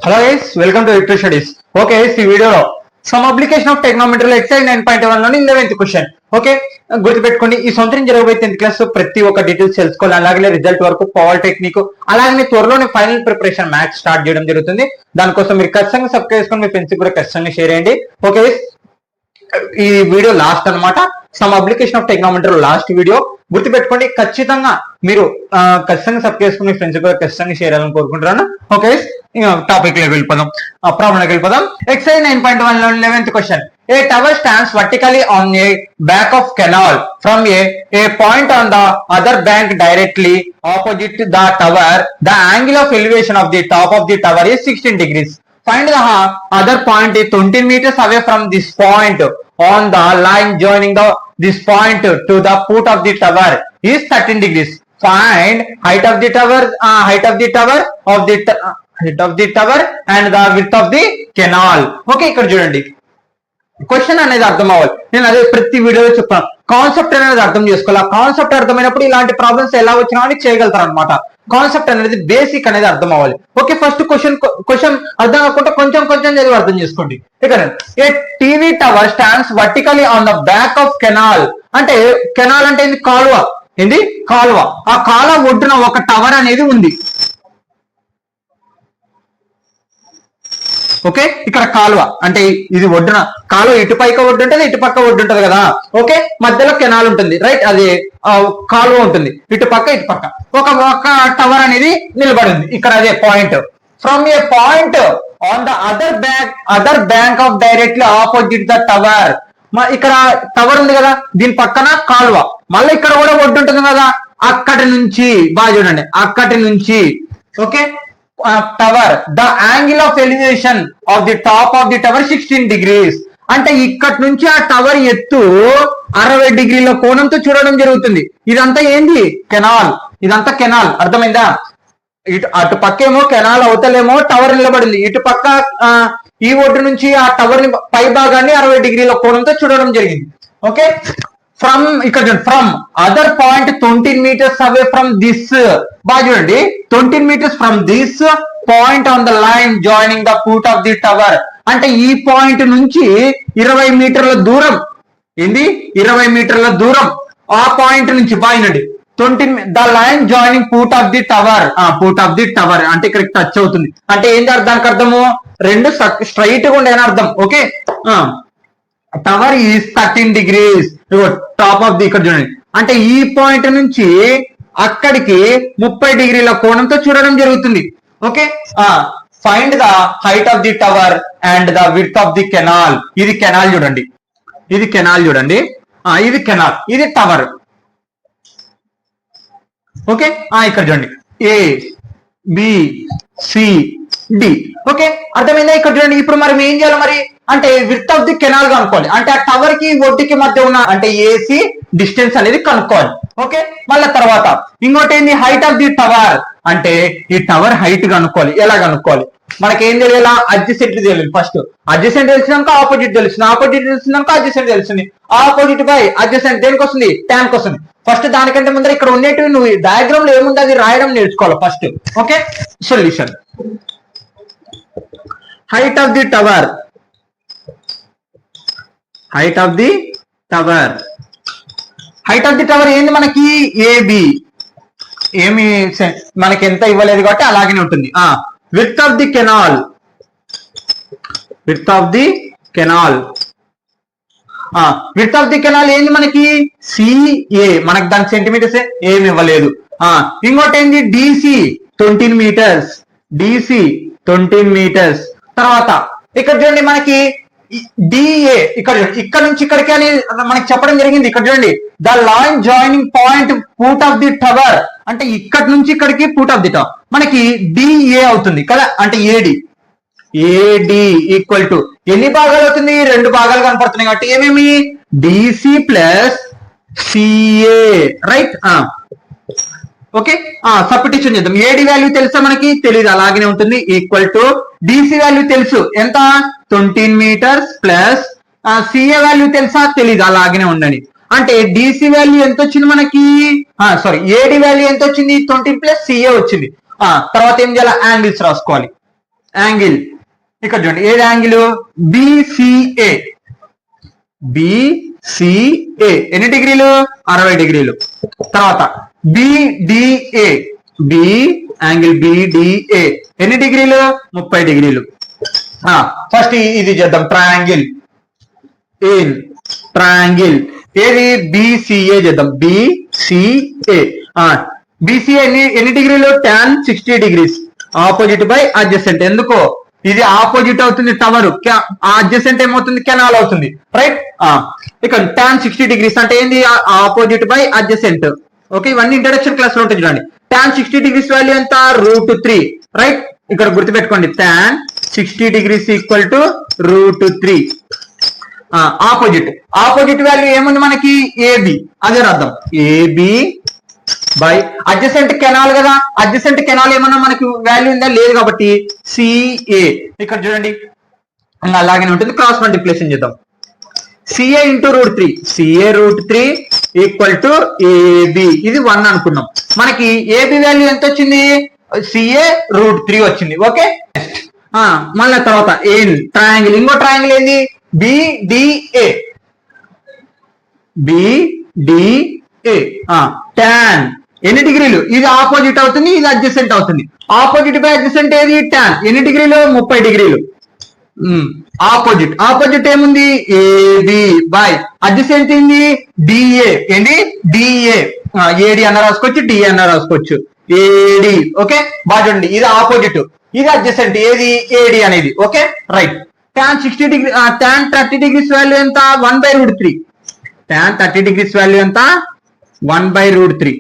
Hello guys, welcome to Victor Studies. Okay, ఈ వీడియోలో some application of trigonometry exercise 9.1 లోని 11th question. Okay, గుర్తుపెట్టుకోండి, ఈ సంవత్సరం జరగబోయే 10th క్లాస్ ప్రతి ఒక్క డీటెయిల్స్ తెలుసుకోవాలి. అలాగే రిజల్ట్ వరకు పవర్ టెక్నిక్, అలాగే త్వరలోనే ఫైనల్ ప్రిపరేషన్ మ్యాథ్స్ స్టార్ట్ చేయడం జరుగుతుంది. దానికోసం మీరు ఖచ్చితంగా సబ్స్క్రైబ్ చేసుకొని మీ ఫ్రెండ్స్ కూడా ఖచ్చితంగా షేర్ చేయండి. ఓకే, ఈ వీడియో లాస్ట్ అన్నమాట. Some application of టెక్నోమెట్రీ last video. గుర్తుపెట్టుకోండి, ఖచ్చితంగా మీరు ఖచ్చితంగా సబ్స్క్రైబ్ చేసుకుని మీ ఫ్రెండ్స్ కూడా ఖచ్చితంగా షేర్ చేయాలని కోరుకుంటున్నాను. ఓకే, టాపిక్ లోకి వెళ్ళిపోదాం, ప్రాబ్లం లోకి వెళ్ళిపోదాం. ఎక్సైజ్ 9.1 లో 11th question. A tower stands vertically on a back of canal from A point on the other bank directly opposite the tower. The angle of elevation of the top of the tower is 16 degrees. Find the other point is 20 meters away from this point on the line joining this point to the foot of the tower is 13 degrees. Find height of the tower and the width of the canal. Okay, ఇక్కడ చూడండి, question అనేది అర్థం అవ్వాలి. నేను అదే ప్రతి వీడియోలో చెప్తాను, కాన్సెప్ట్ అనేది అర్థం చేసుకోవాలి. ఆ కాన్సెప్ట్ అర్థమైనప్పుడు ఇలాంటి ప్రాబ్లమ్స్ ఎలా వచ్చినా అని చేయగలుగుతారు అనమాట. కాన్సెప్ట్ అనేది బేసిక్ అనేది అర్థం అవ్వాలి. ఓకే, ఫస్ట్ క్వశ్చన్ అర్థం కాకుండా కొంచెం చదివి అర్థం చేసుకోండి. ఇక్కడ a TV tower stands vertically on the bank of canal. అంటే కెనాల్ అంటే ఏంది? కాలువ. ఏంది? కాలువ. ఆ కాలువ ఒడ్డున ఒక టవర్ అనేది ఉంది. ఓకే, ఇక్కడ కాలువ అంటే ఇది ఒడ్డున కాలువ, ఇటుపైక ఒడ్డు ఉంటుంది, ఇటుపక్క ఒడ్డు ఉంటుంది కదా. ఓకే, మధ్యలో కెనాల్ ఉంటుంది, రైట్? అది కాలువ ఉంటుంది, ఇటుపక్క ఒక టవర్ అనేది నిలబడి ఉంది. ఇక్కడ అదే point. From A point on the other bank of directly opposite the tower. ఇక్కడ టవర్ ఉంది కదా, దీని పక్కన కాలువ, మళ్ళీ ఇక్కడ కూడా ఒడ్డు ఉంటుంది కదా. అక్కడి నుంచి బాగా చూడండి, అక్కడి నుంచి okay tower, the angle of elevation of the top of the tower 16 degrees. అంటే ఇక్కడి నుంచి ఆ టవర్ ఎత్తు 60 డిగ్రీల కోణంతో చూడడం జరుగుతుంది. ఇదంతా ఏంది? కెనాల్. ఇదంతా కెనాల్, అర్థమైందా? అటు పక్కేమో కెనాల్, అవతలేమో టవర్ నిలబడింది. ఇటు పక్క ఈ ఒడ్డు నుంచి ఆ టవర్ ని పై భాగాన్ని 60 డిగ్రీల కోణంతో చూడడం జరిగింది. Okay, from other point 20 meters away from this. బాగా చూడండి, 20 meters from this point on the line joining the foot of the tower. అంటే ఈ పాయింట్ నుంచి 20 మీటర్ల దూరం. ఏంది? 20 మీటర్ల దూరం ఆ పాయింట్ నుంచి. బాయినండి, 20 the line joining foot of the tower. Foot of the tower అంటే ఇక్కడ టచ్ అవుతుంది. అంటే ఏంటి దానికి అర్థము? రెండు స్ట్రైట్ గా ఉండే అర్థం. Okay, tower is 13 degrees. Top of the ఇక్కడ చూడండి, అంటే ఈ పాయింట్ నుంచి అక్కడికి 30 డిగ్రీల కోణంతో చూడడం జరుగుతుంది. Okay, find the height of the tower and the width of the canal. ఇది కెనాల్ చూడండి, ఇది కెనాల్ చూడండి, ఇది కెనాల్, ఇది టవర్. ఓకే, ఇక్కడ చూడండి, A B C D. Okay, అర్థమైందా? ఇక్కడ చూడండి, ఇప్పుడు మరి ఏం చేయాలి మరి అంటే విడ్త్ ఆఫ్ ది కెనాల్ కనుక్కోవాలి. అంటే ఆ టవర్ కి ఒడ్డుకి మధ్య ఉన్న అంటే ఏసీ డిస్టెన్స్ అనేది కనుక్కోవాలి. ఓకే, మళ్ళీ తర్వాత ఇంకోటి ఏంది? Height of the tower. అంటే ఈ టవర్ హైట్ కనుక్కోవాలి. ఎలా కనుక్కోవాలి? మనకేం తెలియాలా? అడ్జసెంట్ తెలియదు. ఫస్ట్ అడ్జసెంట్ తెలిసినాక ఆపోజిట్ తెలుస్తుంది, ఆపోజిట్ తెలిసినాక అడ్జసెంట్ తెలుస్తుంది. ఆపోజిట్ బై అడ్జసెంట్ దేనికి వస్తుంది? ట్యాన్ కి వస్తుంది. ఫస్ట్ దానికంటే ముందర ఇక్కడ ఉండేటివి నువ్వు డయాగ్రామ్ లో ఏముంది అది రాయడం నేర్చుకోవాలి first. Okay, solution. Height of the tower, height of the tower, height of the tower ఏంది మనకి? ఏబి. ఏమి మనకి ఎంత ఇవ్వలేదు కాబట్టి అలాగనే ఉంటుంది. Width of the canal, width of the canal, width of the canal ఏంది మనకి? సిఏ. మనకి దాని సెంటీమీటర్స్ ఏమి ఇవ్వలేదు. ఇంకోటి ఏంది? DC 20 meters, DC 20 meters. తర్వాత ఇక్కడ చూడండి మనకి డిఏ, ఇక్కడ నుంచి ఇక్కడికి అని మనకి చెప్పడం జరిగింది. ఇక్కడ చూడండి, the line joining point foot of the tower. అంటే ఇక్కడ నుంచి ఇక్కడికి ఫుట్ ఆఫ్ ది టవర్ మనకి డిఏ అవుతుంది కదా. అంటే ఏడి, ఏడి ఈక్వల్ టు ఎన్ని భాగాలు అవుతుంది? 2 భాగాలు కనపడుతున్నాయి కాబట్టి ఏమేమి? DC plus CA, right? Okay, substitution చేద్దాం. ఏడి వాల్యూ తెలుసా మనకి? తెలియదు, అలాగనే ఉంటుంది. ఈక్వల్ టు డిసి వాల్యూ తెలుసు, ఎంత? 20 meters ప్లస్ సిఏ వాల్యూ తెలుసా? తెలీదు, అలాగనే ఉండండి. అంటే డిసి వాల్యూ ఎంత వచ్చింది మనకి? సారీ, ఏడి వాల్యూ ఎంత వచ్చింది? 20 ప్లస్ సిఏ వచ్చింది. తర్వాత ఏం చేయాలి? యాంగిల్స్ రాసుకోవాలి. యాంగిల్ ఇక్కడ చూడండి ఏది యాంగిల్ బిసిఏ. బిసిఏ ఎన్ని డిగ్రీలు 60 డిగ్రీలు. తర్వాత బిడిఏ. బి యాంగిల్ బిడిఏ ఎన్ని డిగ్రీలు 30 డిగ్రీలు. ఫస్ట్ ఇది చేద్దాం ట్రయాంగిల్. ఇన్ ట్రయాంగిల్ ఏది బిసిఏ చేద్దాం. బిసిఏ బిసిఏ ఎన్ని డిగ్రీలు tan 60 degrees. Opposite by adjacent. ఎందుకో ఇది ఆపోజిట్ అవుతుంది టవర్, అడ్జసెంట్ ఏమవుతుంది కెనాల్ అవుతుంది రైట్. ఇక్కడ tan 60 డిగ్రీస్ అంటే ఏంది ఆపోజిట్ బై అడ్జసెంట్. ఓకే ఇవన్నీ ఇంట్రడక్షన్ క్లాస్ లో ఉంటుంది చూడండి. tan 60 డిగ్రీస్ వాల్యూ ఎంత √3 రైట్. ఇక్కడ గుర్తుపెట్టుకోండి tan 60 degrees equal to √3. Opposite value ఏముంది మనకి ఏబి, అదే రాద్దాం. ఏబి బై అడ్జసెంట్ కెనాల్ కదా, అడ్జసెంట్ కెనాల్ ఏమన్నా మనకి వాల్యూ ఉందా లేదు కాబట్టి సిఏ. ఇక్కడ చూడండి అలాగే ఉంటుంది. క్రాస్ మల్టిప్లికేషన్ చేద్దాం. CA into √3. CA √3 equal to AB. ఇది 1 అనుకున్నాం. మనకి ఏబి వాల్యూ ఎంత వచ్చింది సిఏ √3 వచ్చింది. ఓకే మళ్ళీ తర్వాత ఏం ట్రయాంగిల్, ఇంకో ట్రయాంగిల్ ఏంది బిడిఏ. బిడిఏ tan ఎన్ని డిగ్రీలు, ఇది ఆపోజిట్ అవుతుంది, ఇది అడ్జసెంట్ అవుతుంది. ఆపోజిట్ బై అడ్జసెంట్ ఏది tan ఎన్ని డిగ్రీలు 30 డిగ్రీలు. ఆపోజిట్ ఏముంది ఏబి బై అడ్జసెంట్ ఏంది డిఏ. ఏంటి డిఏ. ఏడి అన్న రాసుకోవచ్చు, డిఏ అన్న రాసుకోవచ్చు. ఏడి ఓకే బాగా చూడండి. ఇది ఆపోజిట్, ఇది అడ్జసెంట్ ఏది ఏడి అనేది. Okay right. tan 60 degree tan 30 degrees value ఎంత 1/√3. tan 30 డిగ్రీస్ వాల్యూ ఎంత 1/√3.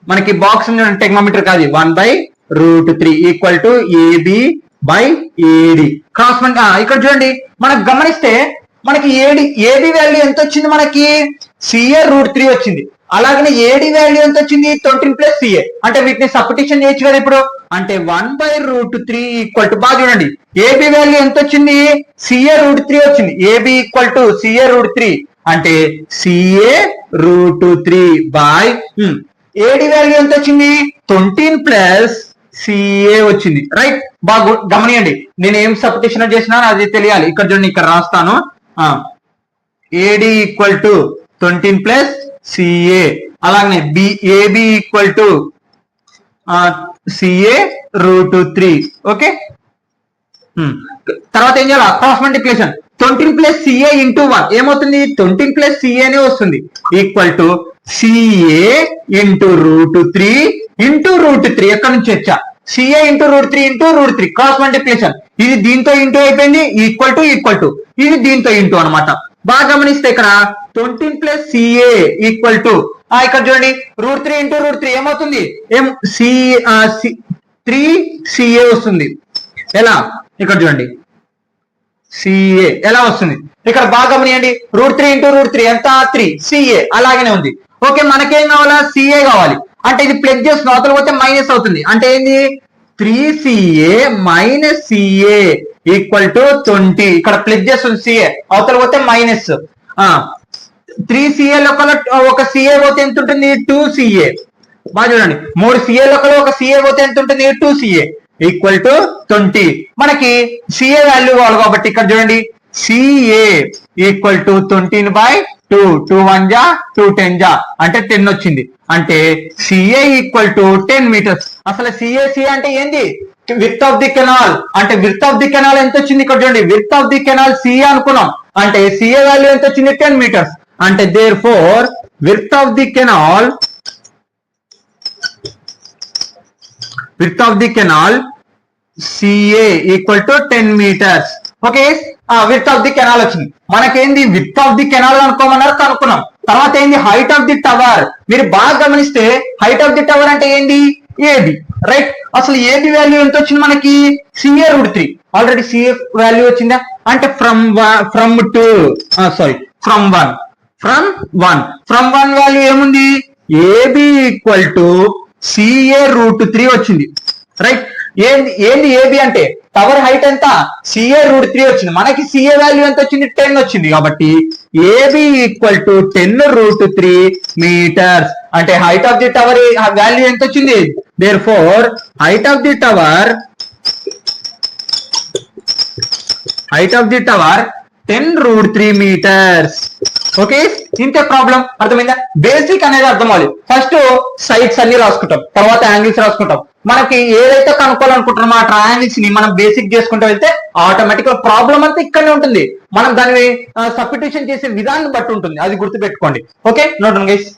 మనకి బాక్స్ టెక్నోమీటర్ కాదు 1/√3 equal to AB by AD. Cross ఇక్కడ చూడండి మనకు గమనిస్తే మనకి ఏడి వాల్యూ ఎంత వచ్చింది మనకి సిఏ √3 వచ్చింది. అలాగనే ఏడి వాల్యూ ఎంత వచ్చింది 13 + సిఏ. అంటే వీటిని సబ్స్టిట్యూషన్ చేయొచ్చు కదా ఇప్పుడు. అంటే 1/√3 ఈక్వల్ టు బాగా చూడండి ఏబి వాల్యూ ఎంత వచ్చింది సిఏ √3 వచ్చింది. ఏబి ఈక్వల్ టు సిఏ √3 అంటే సిఏ √3 బై ఏడి వాల్యూ ఎంత వచ్చింది 13 + సిఏ వచ్చింది రైట్. బాగా గమనియండి నేను ఏం సబ్స్టిట్యూషన్ చేసినాను అది తెలియాలి. ఇక్కడ చూడండి ఇక్కడ రాస్తాను. AD equal to 13 + CA. అలాగనే AB equal to CA √3. Okay తర్వాత ఏం చేయాలి క్రాస్ మల్టిప్లికేషన్. 13 + సిఏ ఇంటూ 1 ఏమవుతుంది 13 + సిఏనే వస్తుంది. Equal to CA into √3 into √3. ఎక్కడ నుంచి వచ్చా సిఏ ఇంటూ √3 క్రాస్ మల్టిప్లికేషన్. ఇది దీంతో ఇంటూ అయిపోయింది ఈక్వల్ టు ఇది దీంతో ఇంటూ అనమాట. బాగా గమనిస్తే ఇక్కడ 13 + సిఏ ఈక్వల్ టు ఇక్కడ చూడండి √3 ఇంటూ √3 ఏమవుతుంది 3 సిఏ వస్తుంది. ఎలా ఇక్కడ చూడండి సిఏ ఎలా వస్తుంది ఇక్కడ బాగా గమనియండి. √3 ఇంటూ √3 ఎంత 3 సిఏ అలాగనే ఉంది. ఓకే మనకేం కావాలా సిఏ కావాలి. అంటే ఇది ప్లస్ చేసిన అవతల పోతే మైనస్ అవుతుంది. అంటే ఏంది 3CA - CA ఈక్వల్ టు 20. ఇక్కడ ప్లస్ చేస్తుంది సిఏ అవతల పోతే మైనస్. 3CA లోపల ఒక సిఏ పోతే ఎంత ఉంటుంది 2CA. బాగా చూడండి 3 CA లోపల ఒక సిఏ పోతే ఎంత ఉంటుంది 2CA ఈక్వల్ టు 20. మనకి సిఏ వాల్యూ కావాలి కాబట్టి ఇక్కడ చూడండి సిఏ ఈక్వల్ టు 20/2. 2 1 జా 2 10 జా అంటే 10 వచ్చింది. అంటే సిఏ ఈక్వల్ టు 10 మీటర్స్. అసలు సిఏ అంటే ఏంది విడ్త్ ఆఫ్ ది కెనాల్. అంటే విడ్త్ ఆఫ్ ది కెనాల్ ఎంత వచ్చింది ఇక్కడ చూడండి width of the canal CA అనుకున్నాం. అంటే సిఏ వాల్యూ ఎంత వచ్చింది 10 మీటర్స్. అంటే therefore width of the canal CA equal to 10 metres. Okay width of the canal వచ్చింది. మనకేంది విడ్త్ ఆఫ్ ది కెనాల్ అనుకోమన్నారు కనుక్కున్నాం. తర్వాత ఏంది హైట్ ఆఫ్ ది టవర్. మీరు బాగా గమనిస్తే హైట్ ఆఫ్ ది టవర్ అంటే ఏంది ఏబి రైట్. అసలు ఏబి వాల్యూ ఎంత వచ్చింది మనకి సిఏ √3. ఆల్రెడీ సిఏ వాల్యూ వచ్చిందా అంటే ఫ్రమ్ 1 వాల్యూ ఏముంది ఏబి ఈక్వల్ టు సిఏ √3 వచ్చింది రైట్. ఏంది ఏబి అంటే టవర్ హైట్ ఎంత సిఏ √3 వచ్చింది. మనకి సిఏ వాల్యూ ఎంత వచ్చింది 10 వచ్చింది. కాబట్టి ఏబి ఈక్వల్ టు 10√3 మీటర్స్. అంటే height of the tower value ఎంత వచ్చింది therefore height of the tower height of the tower 10√3 meters. Okay, ఇంతే ప్రాబ్లం. అర్థమైందా? బేసిక్ అనేది అర్థం అవ్వాలి. ఫస్ట్ సైడ్స్ అన్ని రాసుకుంటాం, తర్వాత యాంగిల్స్ రాసుకుంటాం. మనకి ఏదైతే కనుక్కోవాలనుకుంటున్నామో ఆ ట్రయాంగిల్స్ ని మనం బేసిక్ చేసుకుంటూ వెళ్తే ఆటోమేటిక్ గా ప్రాబ్లం అంతా ఇక్కడనే ఉంటుంది. మనం దాన్ని సబ్స్టిట్యూషన్ చేసే విధాన్ని బట్టి ఉంటుంది, అది గుర్తుపెట్టుకోండి. Okay, note down guys.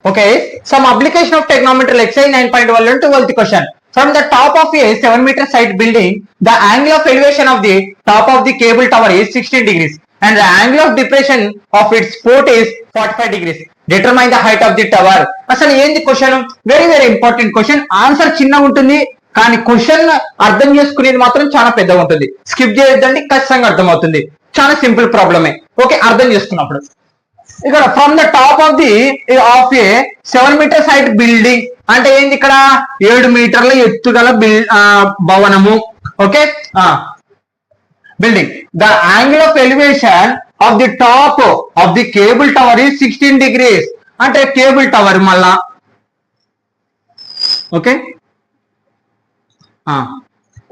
Okay, some application of trigonometry exercise 9.1 learn to 12th question. From the top of a 7-meter side building, the angle of elevation of the top of the cable tower is 16 degrees and the angle of depression of its foot is 45 degrees. Determine the height of the tower. అసలు ఏంది question? Very very important question. Answer చిన్నగా ఉంటుంది కానీ question అర్థం చేసుకునేది మాత్రం చాలా పెద్దగా ఉంటుంది. స్కిప్ చేయొద్దండి, ఖచ్చితంగా అర్థం అవుతుంది. చాలా సింపుల్ ప్రాబ్లమే. ఓకే, అర్థం చేసుకున్నప్పుడు ఇక్కడ from the top of A 7-meter height building అంటే ఏంది? ఇక్కడ 7 మీటర్ల ఎత్తుగల భవనము. Okay, building. The angle of elevation of the top of the cable tower ఈ 16 degrees అంటే కేబుల్ టవర్ మళ్ళా. ఓకే,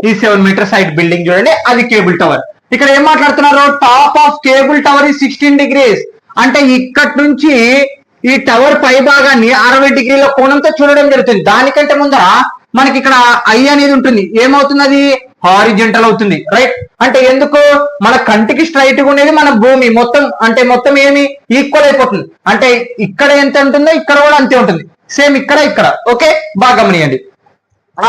ఈ 7-meter హైట్ బిల్డింగ్ చూడండి, అది కేబుల్ టవర్. ఇక్కడ ఏం మాట్లాడుతున్నారు? టాప్ ఆఫ్ కేబుల్ టవర్ ఈ 16 degrees అంటే ఇక్కడి నుంచి ఈ టవర్ పై భాగాన్ని 60 డిగ్రీల కోణంతో చూడడం జరుగుతుంది. దానికంటే ముందర మనకి ఇక్కడ ఐ అనేది ఉంటుంది. ఏమవుతుంది? అది హారిజెంటల్ అవుతుంది. రైట్, అంటే ఎందుకు? మన కంటికి స్ట్రైట్ గా ఉండేది మన భూమి మొత్తం, అంటే మొత్తం ఏమి ఈక్వల్ అయిపోతుంది. అంటే ఇక్కడ ఎంత ఉంటుందో ఇక్కడ కూడా అంతే ఉంటుంది. సేమ్ ఇక్కడ ఇక్కడ. ఓకే, బాగా గమనియండి,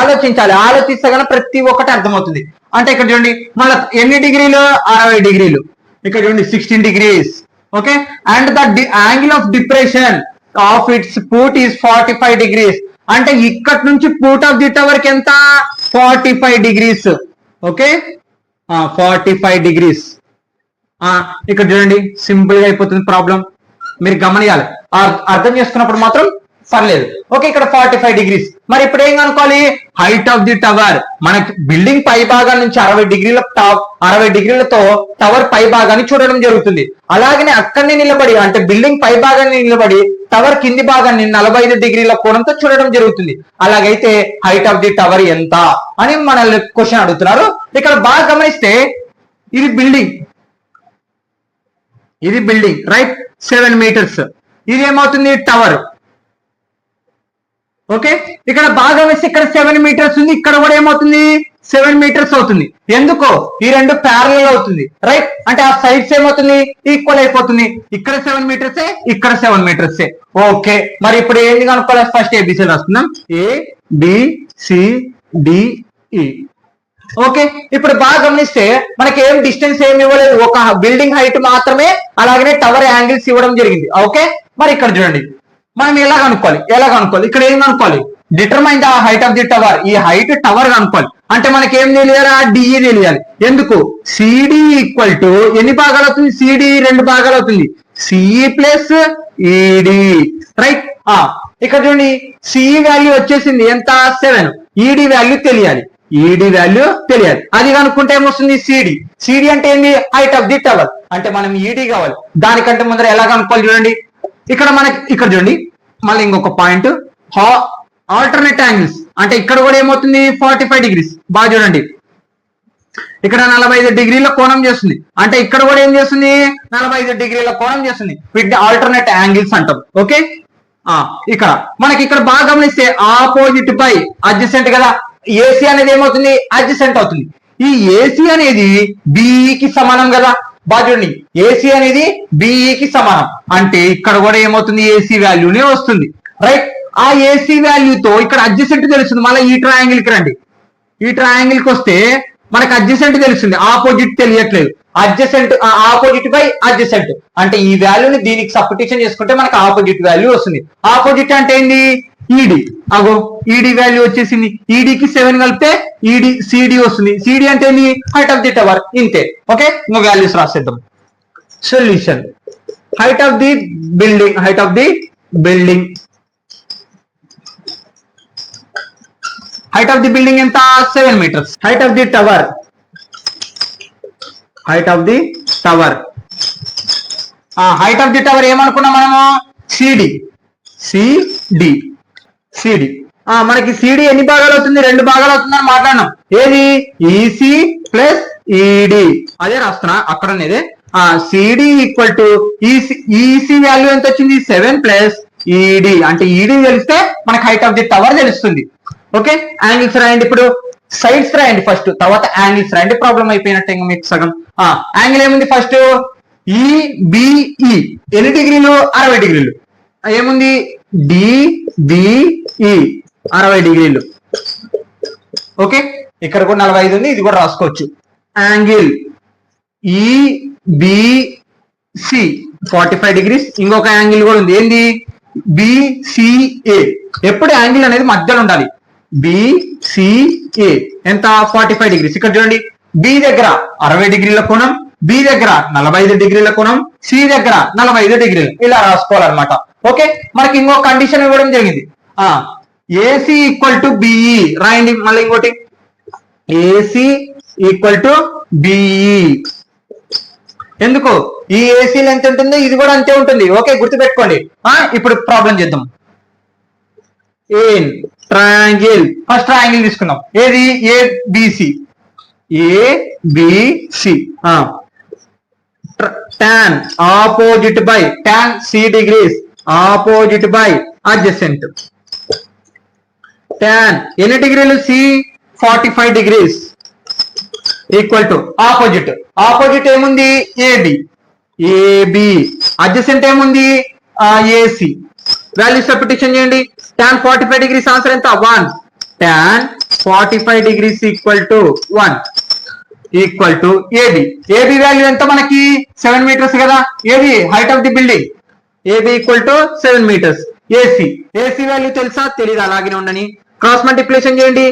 ఆలోచించాలి. ఆలోచిస్తే కనుక ప్రతి ఒక్కటి అర్థమవుతుంది. అంటే ఇక్కడ చూడండి, మళ్ళీ ఎన్ని డిగ్రీలు? 60 డిగ్రీలు. ఇక్కడ చూడండి 16 degrees. Okay, and the angle of depression of its foot is 45 degrees అంటే ఇక్కడ నుంచి ఫూట్ ఆఫ్ ది టవర్ కి ఎంత? 45 degrees. Okay, 45 degrees. ఇక్కడ చూడండి, సింపుల్ గా అయిపోతుంది ప్రాబ్లం. మీరు గమనియాలి, అర్థం చేసుకున్నప్పుడు మాత్రం పర్లేదు. ఓకే, ఇక్కడ 45 degrees. మరి ఇప్పుడు ఏం కనుక్కోవాలి? Height of the tower. మనకి బిల్డింగ్ పై భాగం నుంచి 60 డిగ్రీలతో టవర్ పై భాగాన్ని చూడడం జరుగుతుంది. అలాగనే అక్కడనే నిలబడి, అంటే బిల్డింగ్ పై భాగాన్ని నిలబడి టవర్ కింది భాగాన్ని 45 డిగ్రీల కోణంతో చూడడం జరుగుతుంది. అలాగైతే హైట్ ఆఫ్ ది టవర్ ఎంత అని మనల్ని క్వశ్చన్ అడుగుతున్నారు. ఇక్కడ బాగా గమనిస్తే ఇది బిల్డింగ్ రైట్, 7 meters. ఇది ఏమవుతుంది? టవర్. ఓకే, ఇక్కడ బాగా వేస్తే ఇక్కడ 7 meters ఉంది, ఇక్కడ కూడా ఏమవుతుంది? 7 meters అవుతుంది. ఎందుకో? ఈ రెండు ప్యారలల్ అవుతుంది. రైట్, అంటే ఆ సైడ్స్ ఏమవుతుంది? ఈక్వల్ అయిపోతుంది. ఇక్కడ 7 meters, ఇక్కడ 7 meters. ఓకే, మరి ఇప్పుడు ఏంది కనుక్కోవాలి? ఫస్ట్ ఏబిసి రాస్తున్నాం, ABCDE. ఓకే, ఇప్పుడు బాగా గమనిస్తే మనకి ఏం డిస్టెన్స్ ఏమి ఇవ్వలేదు, ఒక బిల్డింగ్ హైట్ మాత్రమే, అలాగనే టవర్ యాంగిల్స్ ఇవ్వడం జరిగింది. ఓకే, మరి ఇక్కడ చూడండి, మనం ఎలా కనుక్కోవాలి? ఇక్కడ ఏం కనుక్కోవాలి? Determine the height of the tower. ఈ హైట్ టవర్ కనుక్కోవాలి అంటే మనకి ఏం తెలియాలి? డిఈ తెలియాలి. ఎందుకు? సిడి ఈక్వల్ టు ఎన్ని భాగాలు అవుతుంది? సిడి 2 భాగాలు అవుతుంది. సిఈ ప్లస్ ఈడి. రైట్, ఇక్కడ చూడండి, సిఈ వాల్యూ వచ్చేసింది ఎంత? 7. ఈడి వాల్యూ తెలియాలి. అది కనుక్కుంటే ఏమొస్తుంది? సిడి అంటే ఏంది? Height of the tower. అంటే మనం ఈడి కావాలి. దానికంటే ముందర ఎలా కనుక్కోవాలి చూడండి. ఇక్కడ చూడండి, మళ్ళీ ఇంకొక పాయింట్, ఆల్టర్నేట్ యాంగిల్స్ అంటే ఇక్కడ కూడా ఏమవుతుంది? 45 degrees. బాగా చూడండి, ఇక్కడ 45 డిగ్రీల కోణం చేస్తుంది. అంటే ఇక్కడ కూడా ఏం చేస్తుంది? 45 డిగ్రీల కోణం చేస్తుంది. వీటిని ఆల్టర్నేట్ యాంగిల్స్ అంటాం. ఓకే, ఇక్కడ మనకి ఇక్కడ బాగా గమనిస్తే ఆపోజిట్ పై అడ్జసెంట్ కదా, ఏసీ అనేది ఏమవుతుంది? అడ్జసెంట్ అవుతుంది. ఈ ఏసీ అనేది బిఈకి సమానం కదా. బాగా చూడండి, ఏసీ అనేది బిఈకి సమానం అంటే ఇక్కడ కూడా ఏమవుతుంది? ఏసీ వాల్యూనే వస్తుంది. రైట్, ఆ ఏసీ వాల్యూతో ఇక్కడ అడ్జసెంట్ తెలుస్తుంది. మళ్ళీ ఈ ట్రయాంగిల్ కి రండి. ఈ ట్రయాంగిల్ కి వస్తే మనకు అడ్జసెంట్ తెలుస్తుంది, ఆపోజిట్ తెలియట్లేదు. ఆపోజిట్ బై అడ్జసెంట్ అంటే ఈ వాల్యూని దీనికి సబ్స్టిట్యూషన్ చేసుకుంటే మనకు ఆపోజిట్ వాల్యూ వస్తుంది. ఆపోజిట్ అంటే ఏంది? ఈడి. అగో ఈడి వాల్యూ వచ్చేసింది. ఈడికి 7 కలిపితే సిడి వస్తుంది. సిడి అంటే ఏంది? Height of the tower. ఇంతే. ఓకే, ఇంకో వాల్యూస్ రాసేద్దాం. Solution, height of the building height of the building ఎంత? 7 meters. Height of the tower height of the tower ఏమనుకున్నాం మనము? సిడి. మనకి సిడి ఎన్ని భాగాలు అవుతుంది, 2 భాగాలు అవుతుందని మాట్లాడినాం. ఏది ఈసీ ప్లస్ ఈడి, అదే రాస్తున్నా అక్కడ అనేది. CD equal to EC value ఎంత వచ్చింది 7 ప్లస్ ఈడి, అంటే ఈడి తెలిస్తే మనకి హైట్ ఆఫ్ ది టవర్ తెలుస్తుంది. ఓకే, యాంగిల్స్ రాయండి. ఇప్పుడు సైడ్స్ రాయండి ఫస్ట్, తర్వాత యాంగిల్స్ రాయండి. ప్రాబ్లం అయిపోయినట్టు ఇంకా మీకు సగం. యాంగిల్ ఏముంది ఫస్ట్ ఈబిఈ ఎన్ని డిగ్రీలు 60 డిగ్రీలు. ఏముంది డిబిఈ 60 డిగ్రీలు. ఓకే, ఇక్కడ కూడా 45 ఉంది, ఇది కూడా రాసుకోవచ్చు. Angle EBC 45 degrees. ఇంకొక యాంగిల్ కూడా ఉంది, ఏంది బిసిఏ. ఎప్పుడు యాంగిల్ అనేది మధ్యలో ఉండాలి. బిసిఏ ఎంత 45 డిగ్రీస్. ఇక్కడ చూడండి, బి దగ్గర 60 డిగ్రీల కోణం, బి దగ్గర 45 డిగ్రీల కోణం, సి దగ్గర 45 డిగ్రీలు. ఇలా రాసుకోవాలన్నమాట. ఓకే, మనకి ఇంకో కండిషన్ ఇవ్వడం జరిగింది. ఏసీ ఈక్వల్ టు బిఈ రాయండి. మళ్ళీ ఇంకోటి ఏసీ ఈక్వల్ టు బిఈ. ఎందుకు ఈ ఏసీ ఎంత ఉంటుంది, ఇది కూడా అంతే ఉంటుంది. ఓకే, గుర్తుపెట్టుకోండి. ఇప్పుడు ప్రాబ్లం చేద్దాం. ఏన్ ట్రయాంగిల్, ఫస్ట్ ట్రయాంగిల్ తీసుకుందాం. ఏది ABC. ABC tan opposite by tan C degrees opposite by adjacent. tan ఎన్ని డిగ్రీలు C 45 degrees equal to opposite. Opposite ఏముంది ఏబి, ఏబి అడ్జసెంట్ ఏముంది ఏసి. వాల్యూస్ సబ్స్టిట్యూషన్ చేయండి. tan 45 డిగ్రీస్ ఆన్సర్ ఎంత 1. tan 45 degrees equal to 1 equal to AB. AB value ఎంత మనకి 7 meters కదా. ఏది height of the building. AB equal to 7 meters. AC, AC value తెలుసా, తెలీదు, అలాగే ఉండని. క్రాస్ మల్టిప్లికేషన్ చేయండి.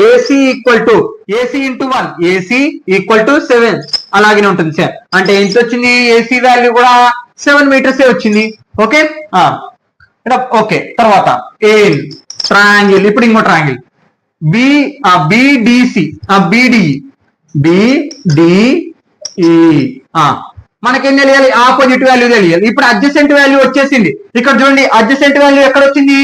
AC equal to AC into 1, AC equal to 7 అలాగే ఉంటుంది సార్. అంటే ఎంత వచ్చింది, ఏసీ వాల్యూ కూడా 7 మీటర్స్ వచ్చింది. Okay, okay. తర్వాత ఏన్ ట్రయాంగిల్. ఇప్పుడు ఇంకో ట్రయాంగిల్ బిడిసి, బిడిఈ, బిడిఈ. మనకేం తెలియాలి, ఆపోజిట్ వాల్యూ తెలియాలి. ఇప్పుడు అడ్జసెంట్ వాల్యూ వచ్చేసింది. ఇక్కడ చూడండి, అడ్జసెంట్ వాల్యూ ఎక్కడ వచ్చింది,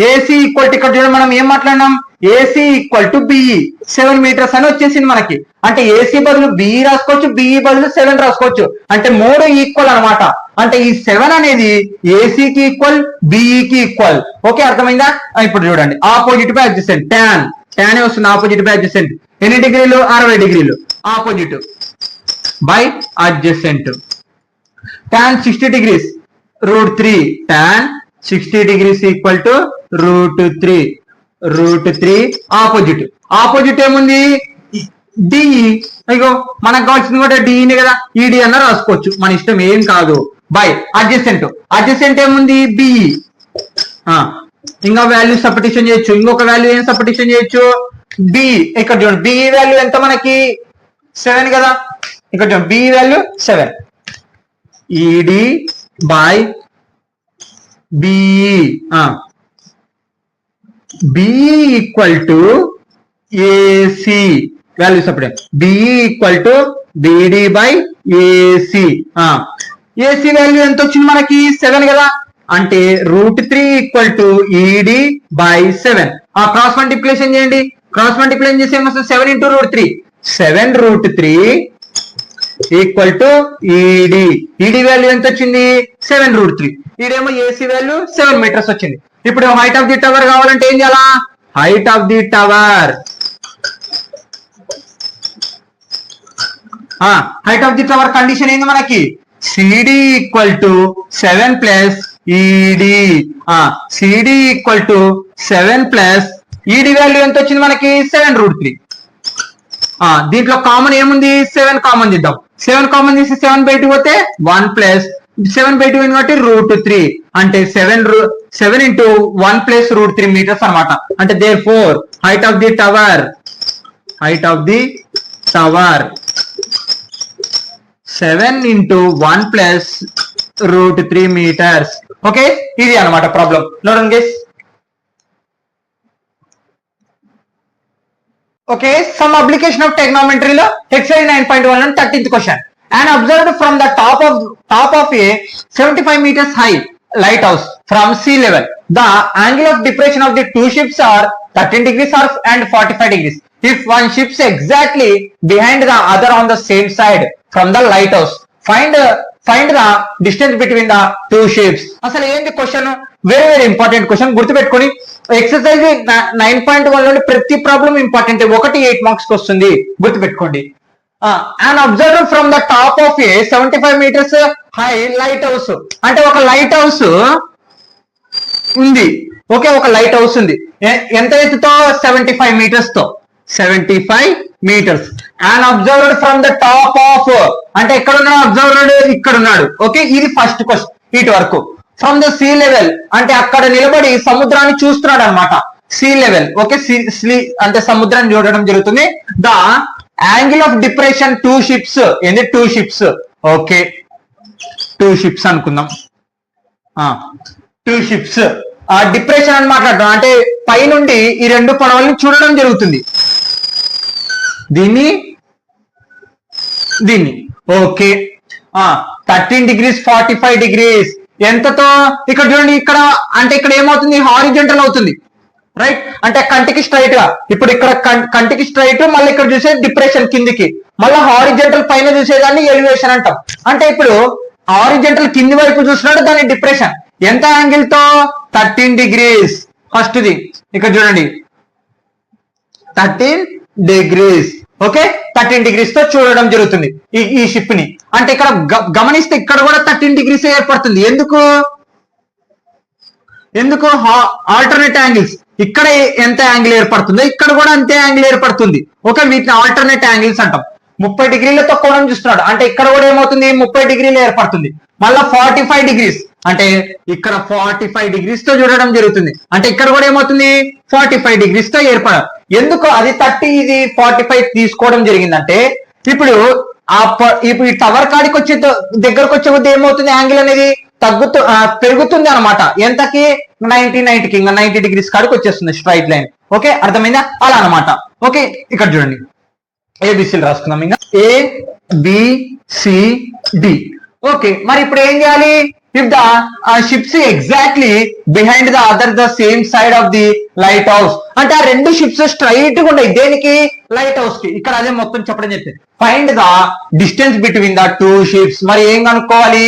ఏసీ ఈక్వల్ టు, ఇక్కడ చూడండి మనం ఏం మాట్లాడినాం, AC equal to BE 7 meters అని వచ్చేసింది మనకి. అంటే ఏసీ బదులు బిఈ రాసుకోవచ్చు, బిఈ బదులు 7 రాసుకోవచ్చు. అంటే 3 ఈక్వల్ అనమాట. అంటే ఈ 7 అనేది ఏసీకి ఈక్వల్, బిఈకి ఈక్వల్. ఓకే, అర్థమైందా. ఇప్పుడు చూడండి, ఆపోజిట్ బై అడ్జసెంట్. tan ఏ వస్తుంది, ఆపోజిట్ బై అడ్జసెంట్. ఎన్ని డిగ్రీలు 60 డిగ్రీలు. Opposite by adjacent. tan 60 degrees √3. tan 60 degrees equal to √3 opposite. Opposite ఏముంది డిఈ. అయ్యో, మనకు కావాల్సింది కూడా డిఈనే కదా, ఈడి అన్న రాసుకోవచ్చు, మన ఇష్టం, ఏం కాదు. By adjacent. అడ్జసెంట్ ఏముంది బిఈ. ఇంకా వాల్యూ సబ్స్టిట్యూషన్ చేయొచ్చు. ఇంకొక వాల్యూ ఏం సబ్స్టిట్యూషన్ చేయొచ్చు, బి. ఇక్కడ చూడండి, బిఈ వాల్యూ ఎంత మనకి 7 కదా. ఇక్కడ చూడండి, BE value 7. ED by BE. BE equal to AC value separate. BE equal to BD by AC. AC value ఎంత వచ్చింది మనకి 7 కదా. అంటే √3 equal to ED by 7. Cross multiplication చేయండి. క్రాస్ మల్టిప్లికేషన్ చేసి ఏమొస్తుంది, 7 ఇంటూ √3. 7 √3 ఈక్వల్ టు ఈడి. ఈడి వాల్యూ ఎంత వచ్చింది 7 √3. ఈడేమో ఏసీ వాల్యూ 7 మీటర్స్ వచ్చింది. ఇప్పుడు హైట్ ఆఫ్ ది టవర్ కావాలంటే ఏం చేయాలా, height of the tower. Height of the tower condition ఏంది మనకి, సిడి ఈక్వల్ టు 7 ప్లస్ ఈడి. సిడి ఈక్వల్ టు 7 ప్లస్ ఈడి వాల్యూ ఎంత వచ్చింది మనకి 7 √3. దీంట్లో కామన్ ఏముంది, 7 కామన్ తీద్దాం. 7 కామన్ తీసి 7/2 పోతే 1 ప్లస్ 7/2 కాబట్టి √3. అంటే 7 ఇంటూ 1 ప్లస్ √3 మీటర్స్ అనమాట. అంటే therefore height of the tower 7 into 1 plus √3 metres. Okay, ఇది అనమాట ప్రాబ్లం. నోడండి guys. Okay, some application of trigonometry lo exercise 9.1 and 13th question. And observed from the top of a 75 meters high lighthouse from sea level. The angle of depression of the two ships are 13 degrees and 45 degrees. If one ship is exactly behind the other on the same side from the lighthouse, find the distance between the two ships. అసలు ఏంటి question? Very important question, గుర్తుపెట్టుకొని. Exercise 9.1 లోని ప్రతి problem important, 8 marks వస్తుంది, గుర్తుపెట్టుకోండి. And observer from the top of A 75 meters high light house. అంటే ఒక light house ఉంది, ఓకే, ఒక లైట్ హౌస్ ఉంది. ఎంత ఎత్తుతో? 75 meters తో, 75 meters. And observer from the top of, అంటే ఎక్కడ ఉన్నాడు అబ్జర్వర్? ఇక్కడ ఉన్నాడు, ఓకే. ఇది ఫస్ట్ క్వశ్చన్ ఇటు వరకు. ఫ్రమ్ ద సీ లెవెల్, అంటే అక్కడ నిలబడి సముద్రాన్ని చూస్తున్నాడు అనమాట. సీ లెవెల్, ఓకే, అంటే సముద్రాన్ని చూడడం జరుగుతుంది. The angle of depression two ships, ఏంది? Two ships, okay, two ships అనుకుందాం. టూ షిప్స్ డిప్రెషన్ అని మాట్లాడటం అంటే పైనుండి ఈ రెండు పడవల్ని చూడడం జరుగుతుంది. దీన్ని ఓకే. 13 degrees 45 degrees ఎంతతో? ఇక్కడ చూడండి, ఇక్కడ అంటే ఇక్కడ ఏమవుతుంది? హారిజెంటల్ అవుతుంది, రైట్. అంటే కంటికి స్ట్రైట్ గా, ఇప్పుడు ఇక్కడ కంటికి స్ట్రైట్, మళ్ళీ ఇక్కడ చూసే డిప్రెషన్ కిందికి, మళ్ళీ హారిజెంటల్ పైన చూసేదాన్ని ఎలివేషన్ అంటాం. అంటే ఇప్పుడు హారిజెంటల్ కింది వైపు చూస్తున్నాడు, దాన్ని డిప్రెషన్. ఎంత యాంగిల్ తో? 13 degrees. ఫస్ట్ ది ఇక్కడ చూడండి, 13 degrees, ఓకే, 13 degrees తో చూడడం జరుగుతుంది ఈ షిప్ ని. అంటే ఇక్కడ గమనిస్తే ఇక్కడ కూడా 13 degrees ఏర్పడుతుంది. ఎందుకు? Alternate angles. ఇక్కడ ఎంత యాంగిల్ ఏర్పడుతుందో ఇక్కడ కూడా అంతే యాంగిల్ ఏర్పడుతుంది, ఓకే. వీటిని ఆల్టర్నేట్ యాంగిల్స్ అంటాం. 30 degrees కోణం చూస్తున్నాడు, అంటే ఇక్కడ కూడా ఏమవుతుంది? 30 degrees ఏర్పడుతుంది. మళ్ళా 45 degrees, అంటే ఇక్కడ 45 degrees తో చూడడం జరుగుతుంది. అంటే ఇక్కడ కూడా ఏమవుతుంది? 45 degrees తో ఏర్పడాలి. ఎందుకు అది 30 ఇది 45 తీసుకోవడం జరిగిందంటే, ఇప్పుడు ఈ టవర్ కాడికి వచ్చే దగ్గరకు వచ్చే కొద్ది ఏమవుతుంది? యాంగిల్ అనేది పెరుగుతుంది అనమాట. ఎంతకి? 90కి, ఇంకా 90 degrees కాడికి వచ్చేస్తుంది స్ట్రైట్ లైన్, ఓకే. అర్థమైందా? అలా అనమాట, ఓకే. ఇక్కడ చూడండి, ఏబిసిలు రాసుకుందాం. ఇంకా ABCD, ఓకే. మరి ఇప్పుడు ఏం చేయాలి? If the ships exactly behind the other the same side of the light house, అంటే ఆ రెండు షిప్స్ స్ట్రైట్ గా ఉన్నాయి. దేనికి? లైట్ హౌస్ కి. ఇక్కడ అదే మొత్తం చెప్పడం చెప్తుంది. Find the distance between the two ships. మరి ఏం కనుక్కోవాలి?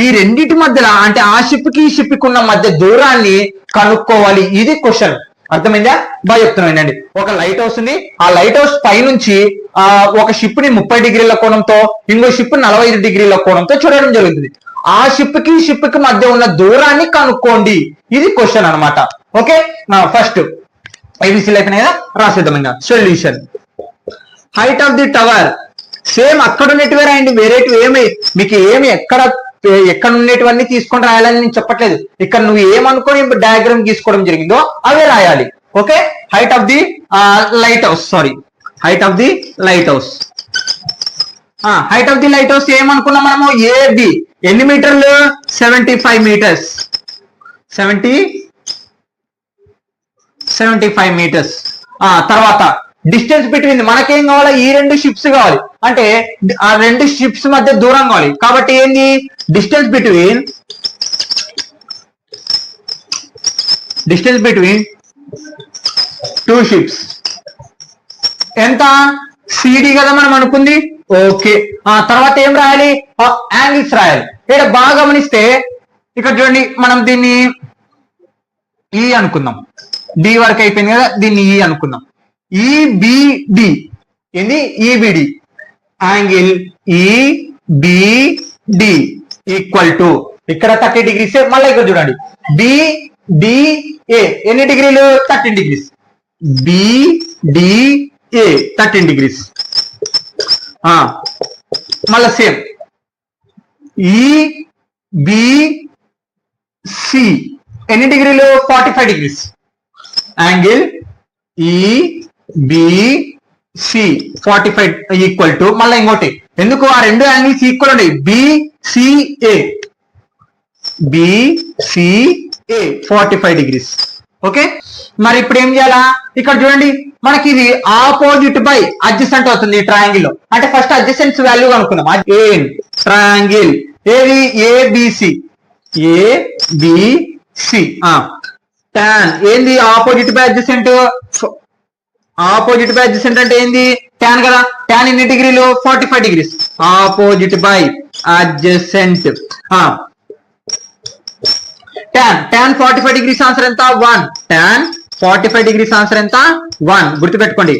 ఈ రెండింటి మధ్యలో, అంటే ఆ షిప్ కి ఈ షిప్ కి ఉన్న మధ్య దూరాన్ని కనుక్కోవాలి. ఇది క్వశ్చన్. అర్థమైందా? బాగా చెప్తున్నానండి. ఒక లైట్ హౌస్ ఉంది, ఆ లైట్ హౌస్ పైనుంచి ఒక షిప్ ని 30 degrees కోణంతో, ఇంకో షిప్ 45 degrees కోణంతో చూడడం జరుగుతుంది. ఆ షిప్ కి మధ్య ఉన్న దూరాన్ని కనుక్కోండి. ఇది క్వశ్చన్ అనమాట, ఓకే. ఫస్ట్ ఐబిసిలు అయిపోయినాయి కదా, రాసేద్దాం. ఇంకా solution. Height of the tower, same అక్కడ ఉన్నట్టువే రాయండి, వేరేటివి ఏమి మీకు ఏమి ఎక్కడ ఉండేటివన్నీ తీసుకొని రాయాలని నేను చెప్పట్లేదు. ఇక్కడ నువ్వు ఏమనుకొని డయాగ్రామ్ గీసుకోవడం జరిగిందో అవే రాయాలి, okay. Height of the lighthouse, height of the lighthouse. Height of the lighthouse ఏమనుకున్నాం మనము? ఏబి ఎన్ని మీటర్లు? 75 meters. 75 meters. తర్వాత డిస్టెన్స్ బిట్వీన్, మనకేం కావాలి? ఈ రెండు షిప్స్ కావాలి, అంటే ఆ రెండు షిప్స్ మధ్య దూరం కావాలి. కాబట్టి ఏంది? డిస్టెన్స్ బిట్వీన్ టూ షిప్స్ ఎంత? సిడి కదా మనం అనుకుంది, ఓకే. తర్వాత ఏం రాయాలి? యాంగిల్స్ రాయాలి. ఇక్కడ బాగా గమనిస్తే ఇక్కడ చూడండి, మనం దీన్ని ఈ అనుకుందాం. డి వరకు అయిపోయింది కదా, దీన్ని ఈ అనుకుందాం. ఈబిడి ఏంది? EBD angle EBD equal to ఇక్కడ 30 degrees. మళ్ళీ ఇక్కడ చూడండి, బిడిఏ ఎన్ని డిగ్రీలు? 13 degrees. బిడిఏ 13 degrees. మళ్ళా సేమ్ ఈబిసి ఎన్ని డిగ్రీలు? 45 degrees. Angle EBC 45 equal to, మళ్ళీ ఇంకోటి, ఎందుకు ఆ రెండు యాంగిల్స్ ఈక్వల్ ఉన్నాయి? BCA 45 degrees, okay. మరి ఇప్పుడు ఏం చేయాలా? ఇక్కడ చూడండి, మనకి ఇది ఆపోజిట్ బై అడ్జసెంట్ అవుతుంది ఈ ట్రయాంగిల్ లో. అంటే ఫస్ట్ అడ్జసెంట్స్ వాల్యూ అనుకుందాం. ట్రయాంగిల్ ఏది? ఏబిసి tan ఏంది opposite by adjacent. Opposite by adjacent అంటే ఏంది tan కదా. tan ఎన్ని డిగ్రీలు 45 degrees. Opposite by adjacent. tan 45 degrees answer ఎంత 1. tan 45 డిగ్రీస్ ఆన్సర్ ఎంత 1 గుర్తుపెట్టుకోండి.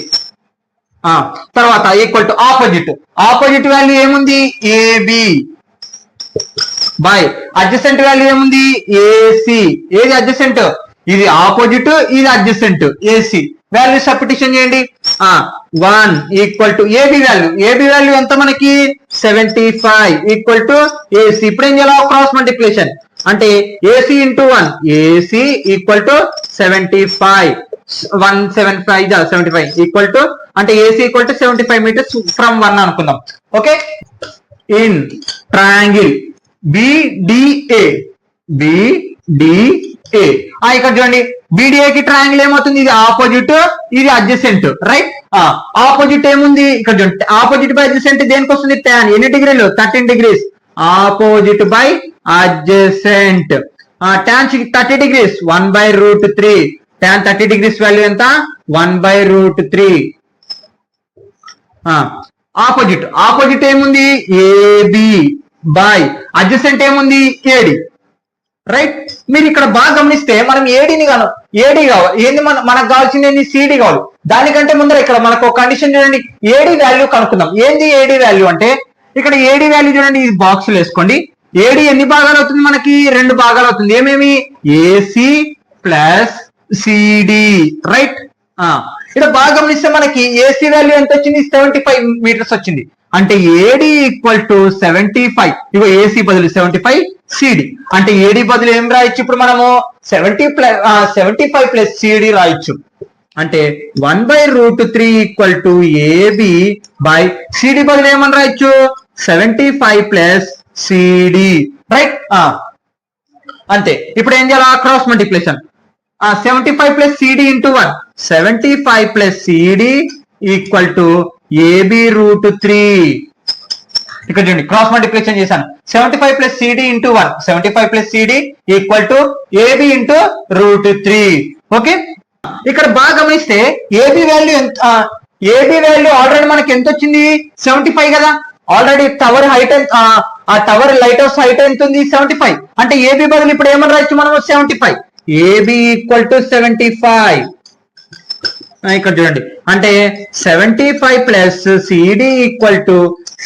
తర్వాత equal to opposite. Opposite value ఏముంది ఏబి బై అడ్జసెంట్ వాల్యూ ఏముంది ఏసి. ఏది అడ్జసెంట్ ఇది ఆపోజిట్, ఇది అడ్జసెంట్ ఏసి. వాల్యూ సబ్స్టిట్యూషన్ చేయండి. 1 equal to AB value. AB value ఎంత మనకి 75 ఈక్వల్ టు ఏసి. ఇప్పుడు ఏం చేయాలి క్రాస్ మల్టిప్లికేషన్ అంటే AC into 1 AC equal to 75 175 equal to అంటే AC equal to 75 metres from 1 అనుకుందాం. Okay in triangle BDA. BDA ఇక్కడ చూడండి బిడిఏకి ట్రయాంగిల్ ఏమవుతుంది ఇది ఆపోజిట్, ఇది అడ్జసెంట్ రైట్. ఆపోజిట్ ఏముంది ఇక్కడ చూడండి ఆపోజిట్ బై అడ్జసెంట్ దేనికి వస్తుంది tan ఎన్ని డిగ్రీలు 13 degrees. Opposite by adjacent tan 30 degrees 1/√3. tan 30 degrees value ఎంత 1/√3. ఆపోజిట్. ఆపోజిట్ ఏముంది ఏబి బై అడ్జసెంట్ ఏముంది ఏడి రైట్. మీరు ఇక్కడ బాగా గమనిస్తే మనం ఏడీని ఏడి కావాలి ఏంది మనకు కావాల్సింది ఏంది సిడి కావాలి. దానికంటే ముందర ఇక్కడ మనకు ఒక కండిషన్ చూడండి ఏడి వాల్యూ కనుక్కుందాం. ఏంది ఏడి వాల్యూ అంటే ఇక్కడ ఏడి వాల్యూ చూడండి ఈ బాక్స్ లో వేసుకోండి. ఏడి ఎన్ని భాగాలు అవుతుంది మనకి 2 భాగాలు అవుతుంది. ఏమేమి ఏసి ప్లస్ సిడి రైట్. ఇక్కడ బాగా గమనిస్తే మనకి ఏసీ వాల్యూ ఎంత వచ్చింది 75 మీటర్స్ వచ్చింది. అంటే AD equal to 75. Ego AC బదులు 75 సిడి అంటే ఏడి బదులు ఏం రాయొచ్చు ఇప్పుడు మనము 75 ప్లస్ సిడి రాయొచ్చు. అంటే 1/√3 equal to AB by CD బదులు ఏమని రాయొచ్చు 75 ప్లస్ సిడి రైట్. అంతే. ఇప్పుడు ఏం చేయాలి cross multiplication 75 plus CD into 1 75 plus CD equal to AB√3. ఇక్కడ చూడండి క్రాస్ మల్టిప్లికేషన్ చేశాను 75 plus CD into 1 75 plus CD equal to AB into √3. Okay ఇక్కడ బాగా గమనిస్తే ఏబి వాల్యూ ఎంత ఏబి వాల్యూ ఆల్రెడీ మనకి ఎంత వచ్చింది 75 కదా. ఆల్రెడీ టవర్ హైట్ ఆ టవర్ లైట్ హౌస్ హైట్ ఎంత ఉంది 75. అంటే ఏబి బదులు ఇప్పుడు ఏమని రాయొచ్చు మనం 75 ఏబి ఈక్వల్ టు 75. ఇక్కడ చూడండి అంటే 75 ప్లస్ సిడి ఈక్వల్ టు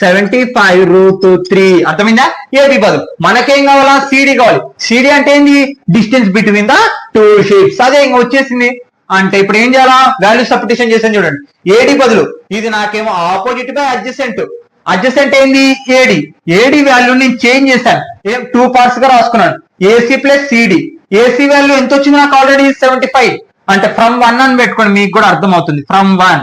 75√3. అర్థమైందా. ఏబి బదులు మనకేం కావాలా సిడి కావాలి. సిడి అంటే ఏంది డిస్టెన్స్ బిట్వీన్ ద 2 షీట్స్. అదే ఇంకా వచ్చేసింది. అంటే ఇప్పుడు ఏం చేయాలా వాల్యూ సబ్స్టిట్యూషన్ చేసాను చూడండి. ఏడి బదులు ఇది నాకేమో ఆపోజిట్ బై అడ్జసెంట్. అడ్జసెంట్ ఏంది ఏడి. ఏడి వాల్యూ నేను చేంజ్ చేశాను 2 పార్ట్స్ గా రాసుకున్నాను. AC plus CD. AC value ఎంత వచ్చింది నాకు ఆల్రెడీ 75. అంటే ఫ్రమ్ 1 అని పెట్టుకోండి మీకు కూడా అర్థం అవుతుంది ఫ్రమ్ 1.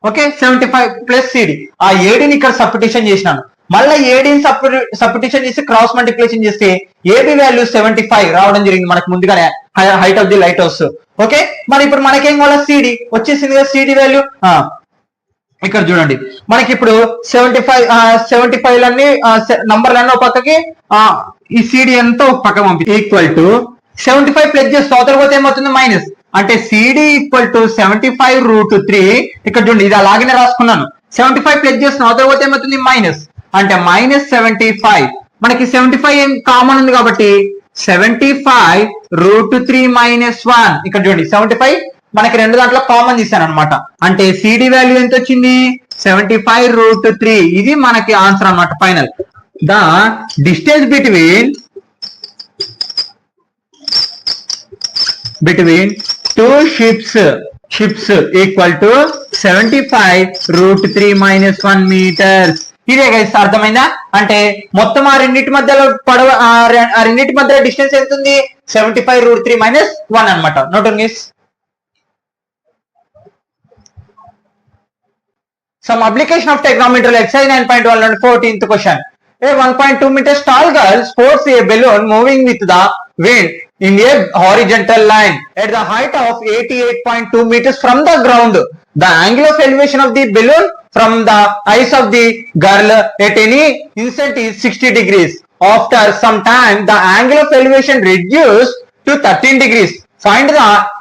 Okay 75 plus CD. ఆ ఏడిని ఇక్కడ సబ్స్టిట్యూషన్ చేసినాను. మళ్ళీ ఏడిని సబ్స్టిట్యూషన్ చేసి క్రాస్ మల్టిప్లికేషన్ చేస్తే ఏబి వాల్యూ 75 రావడం జరిగింది మనకు ముందుగానే height of the light house. Okay మరి ఇప్పుడు మనకేం కావాలి సిడి వచ్చేసింది కదా. సిడి వాల్యూ ఇక్కడ చూడండి మనకి ఇప్పుడు 75 లన్నీ నంబర్లన్నీ ఒక పక్కకి ఈ సిడి అంతా ఒక పక్క పంపి ఈక్వల్ టు 75 ప్లస్ చేస్తే అవతల పోతే ఏమవుతుంది మైనస్. అంటే సిడి ఈక్వల్ టు 75√3. ఇక్కడ చూడండి ఇది అలాగనే రాసుకున్నాను. 75 ప్లస్ చేసిన అవతల పోతే ఏమవుతుంది మైనస్. అంటే -75. మనకి 75 ఏం కామన్ ఉంది కాబట్టి 75√3 -1. ఇక్కడ చూడండి 75 మనకి 2 దాంట్లో కామన్ తీసాను అనమాట. అంటే సిడి వాల్యూ ఎంత వచ్చింది 75√3. ఇది మనకి ఆన్సర్ అనమాట final. The distance between 2 ships equal to 75√3 -1 meters. ఇదే గైస్ అర్థమైందా. అంటే మొత్తం ఆ రెండింటి మధ్యలో ఆ రెండింటి మధ్య డిస్టెన్స్ ఎంత ఉంది 75√3 -1 అనమాట. Note down guys. Some application of trigonometry exercise 9.1 and 14th question. A 1.2 meters tall girl sports a balloon moving with the wind in a horizontal line at the height of 88.2 meters from the ground. The angle of elevation of the balloon from the eyes of the girl at any instant is 60 degrees. After some time, the angle of elevation reduced to 13 degrees. Find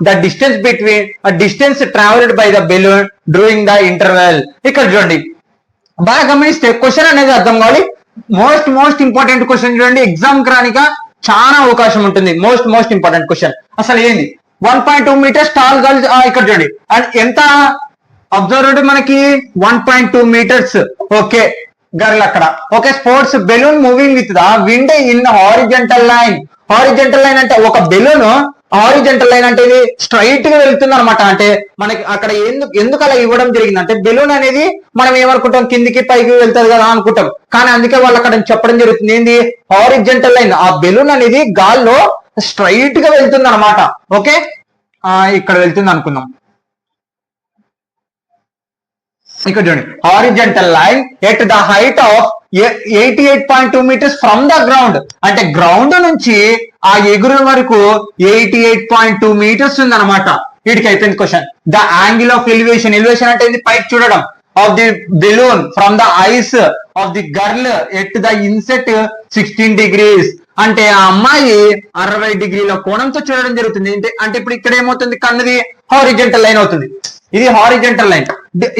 the distance between distance travelled by the balloon during the interval. ఇక్కడ చూడండి బాగా గమనిస్తే question అనేది అర్థం కావాలి. Most important question చూడండి, exam కి రానిక చాలా అవకాశం ఉంటుంది. మోస్ట్ ఇంపార్టెంట్ క్వశ్చన్ అసలు ఏంది 1.2 మీటర్స్ టాల్ గర్ల్. ఇక్కడ చూడండి అండ్ ఎంత అబ్జర్వ్ మనకి 1.2 మీటర్స్. ఓకే గర్ల్ అక్కడ. Okay sports balloon moving with the wind in horizontal line. Horizontal line అంటే ఒక బెలూన్ హారిజంటల్ లైన్ అంటే ఇది స్ట్రైట్ గా వెళ్తుంది అనమాట. అంటే మనకి అక్కడ ఎందుకు అలా ఇవ్వడం జరిగింది అంటే బెలూన్ అనేది మనం ఏమనుకుంటాం కిందికి పైకి వెళ్తుంది కదా అనుకుంటాం, కానీ అందుకే వాళ్ళు అక్కడ చెప్పడం జరుగుతుంది ఏంది హారిజంటల్ లైన్. ఆ బెలూన్ అనేది గాల్లో స్ట్రైట్ గా వెళ్తుంది అనమాట. ఓకే ఇక్కడ వెళ్తుంది అనుకుందాం. ఇక్కడ చూడండి horizontal line at the height of 88.2 meters from the ground. అంటే గ్రౌండ్ నుంచి ఆ ఎగురు వరకు 88.2 మీటర్స్ ఉంది అనమాట. వీటికి అయిపోయింది question. The angle of elevation. Elevation అంటే ఇది పైకి చూడడం of the balloon from the eyes of the girl at the INCET 16 degrees. అంటే ఆ అమ్మాయి 60 డిగ్రీల కోణంతో చూడడం జరుగుతుంది. అంటే ఇప్పుడు ఇక్కడ ఏమవుతుంది కన్నది హారిజంటల్ లైన్ అవుతుంది. ఇది హారిజంటల్ లైన్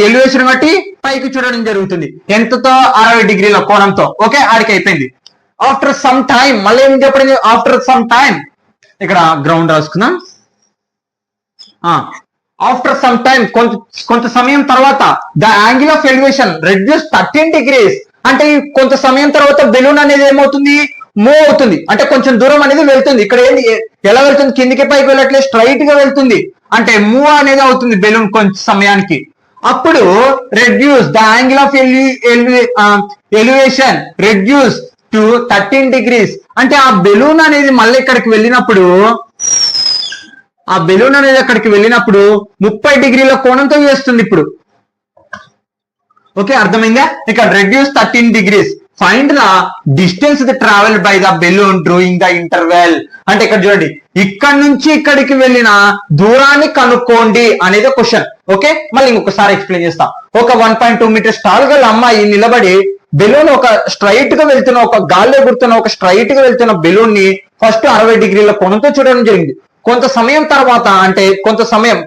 ఎలివేషన్ బట్టి పైకి చూడడం జరుగుతుంది ఎంతతో 60 డిగ్రీల కోణంతో. ఓకే ఆడికి అయిపోయింది. ఆఫ్టర్ సమ్ టైమ్ మళ్ళీ ఏం చెప్పడం ఆఫ్టర్ సమ్ టైమ్ ఇక్కడ గ్రౌండ్ రాసుకుందాం. ఆఫ్టర్ సమ్ టైమ్ కొంత సమయం తర్వాత the angle of elevation reduce 13 degrees. అంటే కొంత సమయం తర్వాత బెలూన్ అనేది ఏమవుతుంది మూవ్ అవుతుంది. అంటే కొంచెం దూరం అనేది వెళ్తుంది. ఇక్కడ ఏంది ఎలా వెళ్తుంది కిందికి పైకి వెళ్ళట్లేదు స్ట్రైట్ గా వెళ్తుంది. అంటే మూవ్ అనేది అవుతుంది బెలూన్ కొంచెం సమయానికి. అప్పుడు reduce the angle of elevation reduce to 13 degrees. అంటే ఆ బెలూన్ అనేది మళ్ళీ ఇక్కడికి వెళ్ళినప్పుడు 30 డిగ్రీల కోణంతో వేస్తుంది ఇప్పుడు. ఓకే అర్థమైందా? ఇక్కడ reduce 13 degrees. Find the distance travel by the balloon during the interval. అంటే ఇక్కడ చూడండి ఇక్కడ నుంచి ఇక్కడికి వెళ్ళిన దూరాన్ని కనుక్కోండి అనేది క్వశ్చన్. ఓకే మళ్ళీ ఇంకొకసారి ఎక్స్ప్లెయిన్ చేస్తా. ఒక 1.2 మీటర్స్ టాల్ గల అమ్మాయి నిలబడి బెలూన్ ఒక స్ట్రైట్ గా వెళ్తున్న ఒక గాల్లో ఎగురుతున్న ఒక స్ట్రైట్ గా వెళ్తున్న బెలూన్ ని ఫస్ట్ 60 డిగ్రీల కోణంతో చూడడం జరిగింది. కొంత సమయం తర్వాత అంటే కొంత సమయం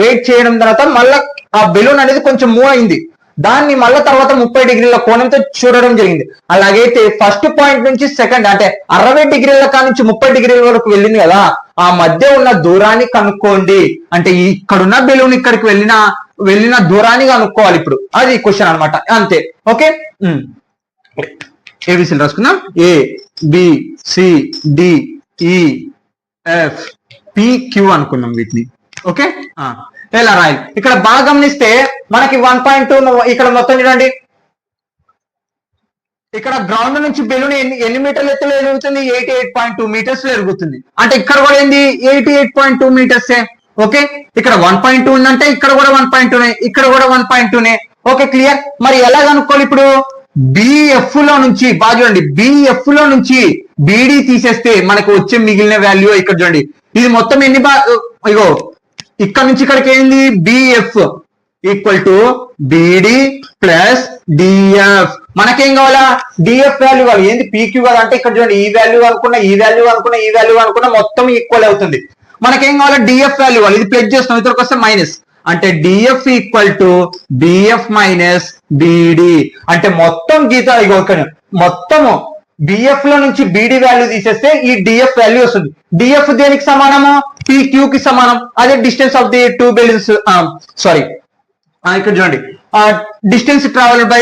వెయిట్ చేయడం తర్వాత మళ్ళీ ఆ బెలూన్ అనేది కొంచెం మూవ్ అయింది. దాన్ని మళ్ళీ తర్వాత 30 డిగ్రీల కోణంతో చూడడం జరిగింది. అలాగైతే ఫస్ట్ పాయింట్ నుంచి సెకండ్ అంటే 60 డిగ్రీల కానుంచి 30 డిగ్రీల వరకు వెళ్ళింది కదా, ఆ మధ్య ఉన్న దూరాన్ని కనుక్కోండి. అంటే ఇక్కడున్న బెలూన్ ఇక్కడికి వెళ్ళిన దూరాన్ని కనుక్కోవాలి ఇప్పుడు. అది క్వశ్చన్ అనమాట అంతే. ఓకే ఏబిసిలు రాసుకుందాం. A B C D E F P Q అనుకుందాం వీటిని. ఓకే ఎలా రాయాలి ఇక్కడ బాగా గమనిస్తే మనకి 1.2 ఇక్కడ మొత్తం చూడండి. ఇక్కడ గ్రౌండ్ నుంచి బెలూన్ ఎన్ని మీటర్లు ఎత్తులో ఎదుగుతుంది 88.2 మీటర్స్ ఎదుగుతుంది. అంటే ఇక్కడ కూడా ఏంది 88.2 మీటర్సే. ఓకే ఇక్కడ 1.2 ఉందంటే ఇక్కడ కూడా 1.2నే ఇక్కడ కూడా 1.2నే. Okay clear. మరి ఎలా కనుక్కోవాలి ఇప్పుడు బిఎఫ్ లో నుంచి బాగా చూడండి బిఎఫ్ లో నుంచి బిడి తీసేస్తే మనకు వచ్చే మిగిలిన వాల్యూ ఇక్కడ చూడండి. ఇది మొత్తం ఎన్ని ఇగో ఇక్కడ నుంచి ఇక్కడికి ఏంది BF equal to BD plus DF. మనకేం కావాలా డిఎఫ్ వాల్యూ కావాలి. ఏంది పీక్యూ కదా అంటే ఇక్కడ చూడండి ఈ వాల్యూ అనుకున్నా మొత్తం ఈక్వల్ అవుతుంది. మనకేం కావాలా డిఎఫ్ వాల్యూ కావాలి. ఇది ప్లస్ చేస్తాం ఇతరకు వస్తే మైనస్. అంటే DF equal to BF minus BD. అంటే మొత్తం గీత ఇగో మొత్తము బిఎఫ్ లో నుంచి బిడి వాల్యూ తీసేస్తే ఈ డిఎఫ్ వాల్యూ వస్తుంది. డిఎఫ్ దేనికి సమానము పిక్యూ కి సమానం. అదే distance of the two balloons sorry ఇక్కడ చూడండి డిస్టెన్స్ ట్రావెల్ బై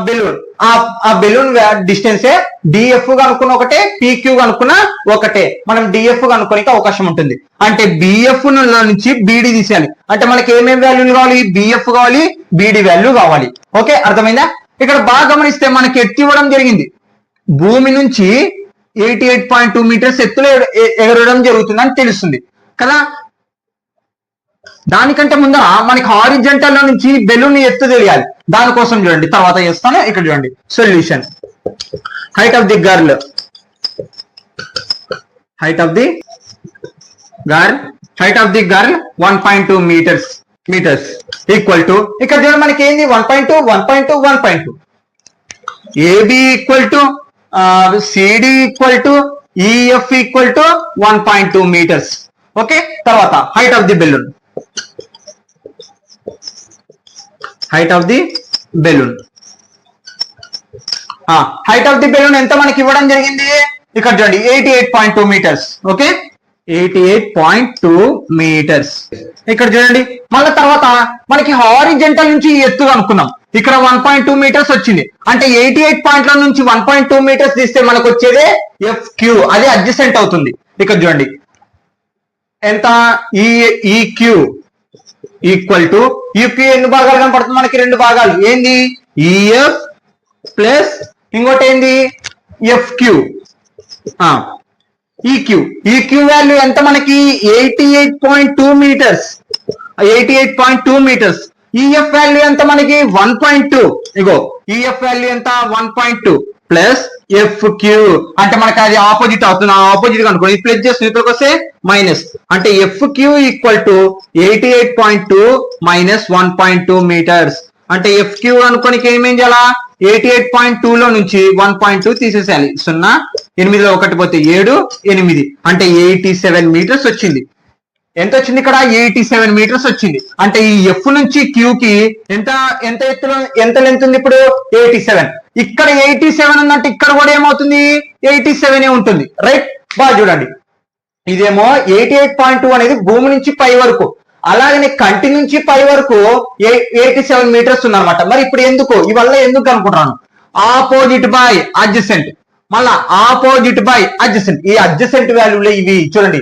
బెలూన్. ఆ బెలూన్ డిస్టెన్స్ డిఎఫ్ కనుక్కున్న ఒకటే పిక్యూ కనుక్కున్న ఒకటే. మనం డిఎఫ్ కనుక్కోనికి అవకాశం ఉంటుంది. అంటే బిఎఫ్ నుంచి బిడి తీసేయాలి. అంటే మనకి ఏమేమి వాల్యూలు కావాలి బిఎఫ్ కావాలి బిడి వాల్యూ కావాలి. ఓకే అర్థమైందా? ఇక్కడ బాగా గమనిస్తే మనకి ఎత్తి ఇవ్వడం జరిగింది. భూమి నుంచి 88.2 మీటర్స్ ఎత్తులో ఎగరడం జరుగుతుందని తెలుస్తుంది కదా. దానికంటే ముందర మనకి హారిజంటల్ నుంచి బెలూన్ ఎత్తు తెలియాలి. దానికోసం చూడండి తర్వాత చేస్తాను. ఇక్కడ చూడండి solution. Height of the girl 1.2 metres equal to ఇక్కడ చూడండి మనకి ఏంది 1.2 AB equal to CD equal to EF equal to 1.2 metres. Okay, తర్వాత height of the balloon. Height of the balloon height of the balloon ఎంత మనకి ఇవ్వడం జరిగింది ఇక్కడ చూడండి 88.2 మీటర్స్. Okay, 88.2 metres. ఇక్కడ చూడండి మళ్ళీ తర్వాత మనకి హారిజెంటల్ నుంచి ఎత్తు అనుకున్నాం. ఇక్కడ 1.2 మీటర్స్ వచ్చింది అంటే 88 పాయింట్ల నుంచి 1.2 మీటర్స్ తీస్తే మనకు వచ్చేదే FQ, అదే అడ్జసెంట్ అవుతుంది. ఇక్కడ చూడండి ఎంత EQ ఈక్వల్ టు EQ ఎన్ని భాగాలు కనపడుతుంది మనకి? 2 భాగాలు. ఏంది? EF ప్లస్ ఇంకోటి ఏంది FQ. EQ వాల్యూ ఎంత మనకి? 88.2 మీటర్స్. 88.2 మీటర్స్. EF వాల్యూ ఎంత మనకి? 1.2. ఇగో EF వాల్యూ ఎంత? 1.2 ప్లస్ FQ అంటే మనకి అది ఆపోజిట్ అవుతుంది. ఆపోజిట్ అనుకోండి, ప్లస్ చేస్తుంది, ఇక్కడికి వస్తే మైనస్. అంటే FQ equal to 88.2 minus 1.2 meters. అంటే FQ అనుకోనికి ఏమేం చేయాలా? 88.2 లో నుంచి 1.2 తీసేసేయాలి. 0 8లో 1 పోతే 7 8 అంటే 87 మీటర్స్ వచ్చింది. ఎంత వచ్చింది ఇక్కడ? 87 మీటర్స్ వచ్చింది. అంటే ఈ F నుంచి Q కి ఎంత ఎంత ఎత్తులో ఎంత లెంత్ ఉంది ఇప్పుడు? 87. ఇక్కడ 87 ఉందంటే ఇక్కడ కూడా ఏమవుతుంది? 87 ఉంటుంది. రైట్, బాగా చూడండి. ఇదేమో 88.2 అనేది భూమి నుంచి పై వరకు, అలాగనే కంటి నుంచి పై వరకు 87 మీటర్స్ ఉందన్నమాట. మరి ఇప్పుడు ఎందుకు ఇవల్ల ఎందుకు అనుకుంటున్నాను? ఆపోజిట్ బై అడ్జసెంట్, మళ్ళా ఆపోజిట్ బై అడ్జసెంట్. ఈ అడ్జసెంట్ వాల్యూలే ఇవి చూడండి.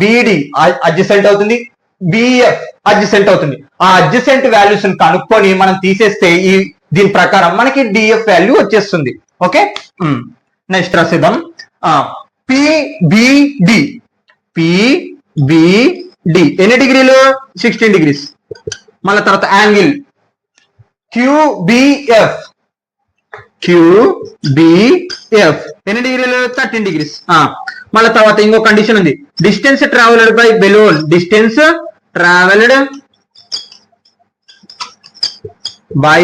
BD అడ్జసెంట్ అవుతుంది, BF అడ్జసెంట్ అవుతుంది. ఆ అడ్జసెంట్ వాల్యూస్ కనుక్కొని మనం తీసేస్తే దీని ప్రకారం మనకి DF వాల్యూ వచ్చేస్తుంది. ఓకే, నెక్స్ట్ రాసేద్దాం. PBD ఎన్ని డిగ్రీలు? 16 డిగ్రీస్. మళ్ళీ తర్వాత యాంగిల్ QBF ఎన్ని డిగ్రీలు? 13 డిగ్రీస్. మళ్ళీ తర్వాత ఇంకో కండిషన్ ఉంది. Distance travelled by balloon. Distance travelled by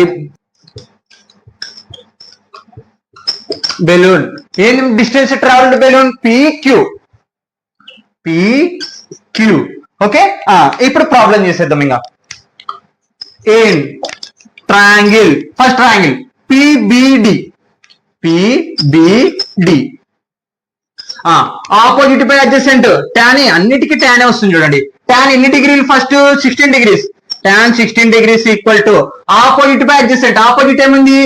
balloon. ఏం distance travelled balloon? PQ. Okay, ఇప్పుడు ప్రాబ్లం చేసేద్దాం. ఇంకా ఏం triangle, first triangle PBD opposite by adjacent. Tan అన్నిటికీ ట్యాన్ వస్తుంది చూడండి. ట్యాన్ ఎన్ని డిగ్రీలు? First 16 degrees. Tan 16 degrees equal to opposite by adjacent. Opposite ఏముంది?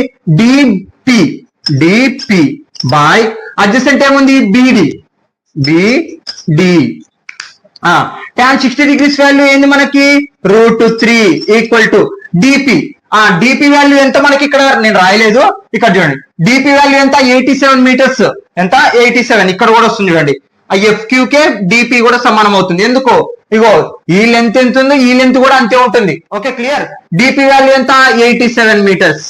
DP బై అడ్జసెంట్ ఏముంది? BD. tan 60 డిగ్రీస్ వాల్యూ ఏంది మనకి? √3 equal to DP. DP value ఎంత మనకి? ఇక్కడ నేను రాయలేదు, ఇక్కడ చూడండి. DP వాల్యూ ఎంత? 87 మీటర్స్. ఎంత? 87. ఇక్కడ కూడా వస్తుంది చూడండి. FQ కే DP కూడా సమానం అవుతుంది. ఎందుకు? ఇగో ఈ లెంత్ ఎంత ఉందో ఈ లెంత్ కూడా అంతే ఉంటుంది. Okay, clear. DP వాల్యూ ఎంత? 87 మీటర్స్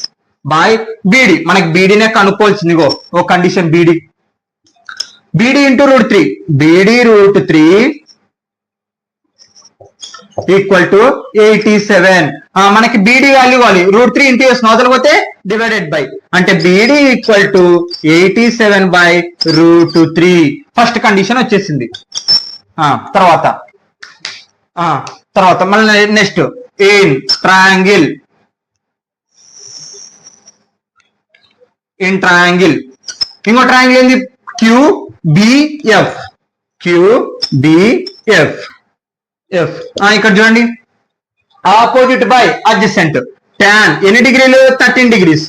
బై BD. మనకి BDనే కనుక్కోవాల్సింది. ఇగో ఓ condition BD into √3. BD √3 equal to 87. మనకి BD వాల్యూ కావాలి. √3 ఇంటూ వేసిన వదలకపోతే డివైడెడ్ బై, అంటే BD equal to 87 by √3. First condition వచ్చేసింది. తర్వాత మళ్ళీ నెక్స్ట్ ఇన్ ట్రయాంగిల్. ఇంకో ట్రయాంగిల్ ఏంది? QBF. ఇక్కడ చూడండి. Opposite by adjacent. ట్యాన్ ఎన్ని డిగ్రీలు? 13 degrees.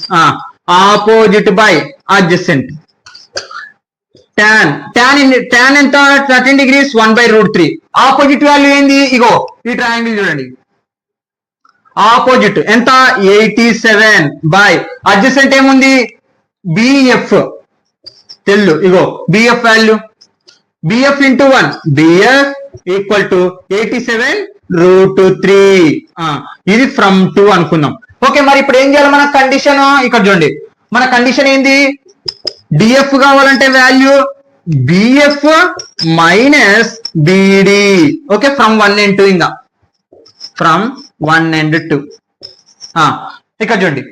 Opposite by adjacent. Tan ఎంత? 13 డిగ్రీస్ 1/√3. ఆపోజిట్ వాల్యూ ఏంది? ఇగో ఈ ట్రయాంగిల్ చూడండి. ఆపోజిట్ ఎంత? 87 బై అడ్జసెంట్ ఏముంది? BF. తెల్లు ఇగో BF value. BF into 1. BF equal to 87√3. ఇది ఫ్రమ్ 2 అనుకుందాం. ఓకే, మరి ఇప్పుడు ఏం చేయాలి మన కండిషన్? ఇక్కడ చూడండి. మన కండిషన్ ఏంది? DF కావాలంటే value BF minus BD. Okay, from 1 and 2. ఇంకా ఫ్రమ్ 1 and 2. ఇక్కడ చూడండి.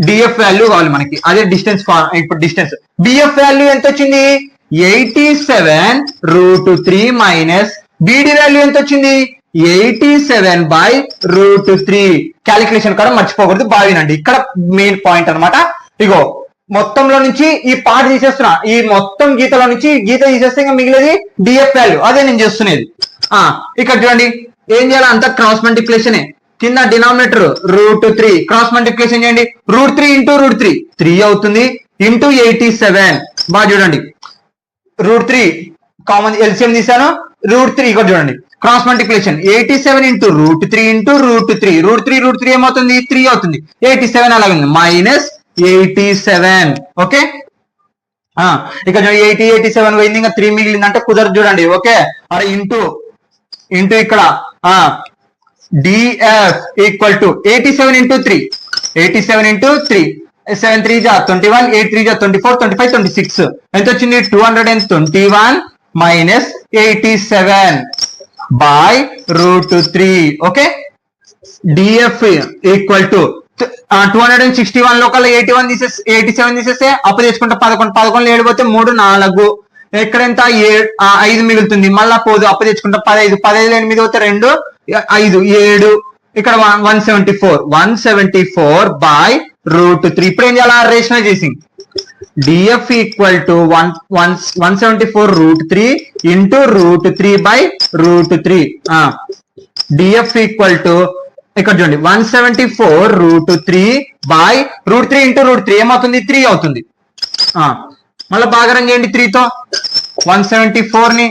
DF వాల్యూ కావాలి మనకి, అదే డిస్టెన్స్. ఇప్పుడు డిస్టెన్స్ BF వాల్యూ ఎంత వచ్చింది? 87√3 మైనస్ బీడీ వాల్యూ ఎంత వచ్చింది 87/√3. క్యాలిక్యులేషన్ కూడా మర్చిపోకూడదు, బావినండి. ఇక్కడ మెయిన్ పాయింట్ అన్నమాట. ఇగో మొత్తంలో నుంచి ఈ పార్ట్ తీసేస్తున్నా, ఈ మొత్తం గీతలో నుంచి గీత తీసేస్తే ఇంకా మిగిలేది డిఎఫ్ వాల్యూ, అదే నేను చేస్తున్నది. ఇక్కడ చూడండి ఏం చేయాలి, అంతా క్రాస్ మల్టిప్లికేషన్. కింద డినామినేటర్ √3 క్రాస్ మల్టిప్లికేషన్ చేయండి. √3 ఇంటూ √3 3 అవుతుంది, ఇంటూ 87. బాగా చూడండి, √3 కామన్ ఎల్సిఎం తీసాను, √3 ఇక్కడ చూడండి క్రాస్ మల్టిప్లికేషన్ 87 ఇంటూ √3 ఇంటూ √3 √3 ఏమవుతుంది 3 అవుతుంది, 87 అలాగే ఉంది -87. ఓకే, ఇక్కడ 87 పోయింది, ఇంకా 3 మిగిలింది అంటే కుదరదు చూడండి. ఓకే, అరే ఇంటూ ఇక్కడ డిఎఫ్ ఈక్వల్ టు 87 ఇంటూ 3 7 3 జా 21 8 3 జా 24 25 26 ఎంత వచ్చింది 221 -87 by √3. Okay, DF equal to 261 లో కల్లా 87 తీసేస్తే అప్పు తెచ్చుకుంటే 11 11 7 పోతే 3 4 ఎక్కడ ఎంత 5 మిగులుతుంది, మళ్ళా పోదు అప్పు తెచ్చుకుంటే 15 15 8 పోతే 2 5 7 ఇక్కడ 174 by √3. ఇప్పుడు ఏం చేయాలి, rationalization DF equal to 174 √3 into √3 by √3. DF equal to ఇక్కడ చూడండి 174 √3 by √3 ఇంటూ √3 ఏమవుతుంది 3 అవుతుంది. మళ్ళీ భాగరం చేయండి 3 తో, 174 ని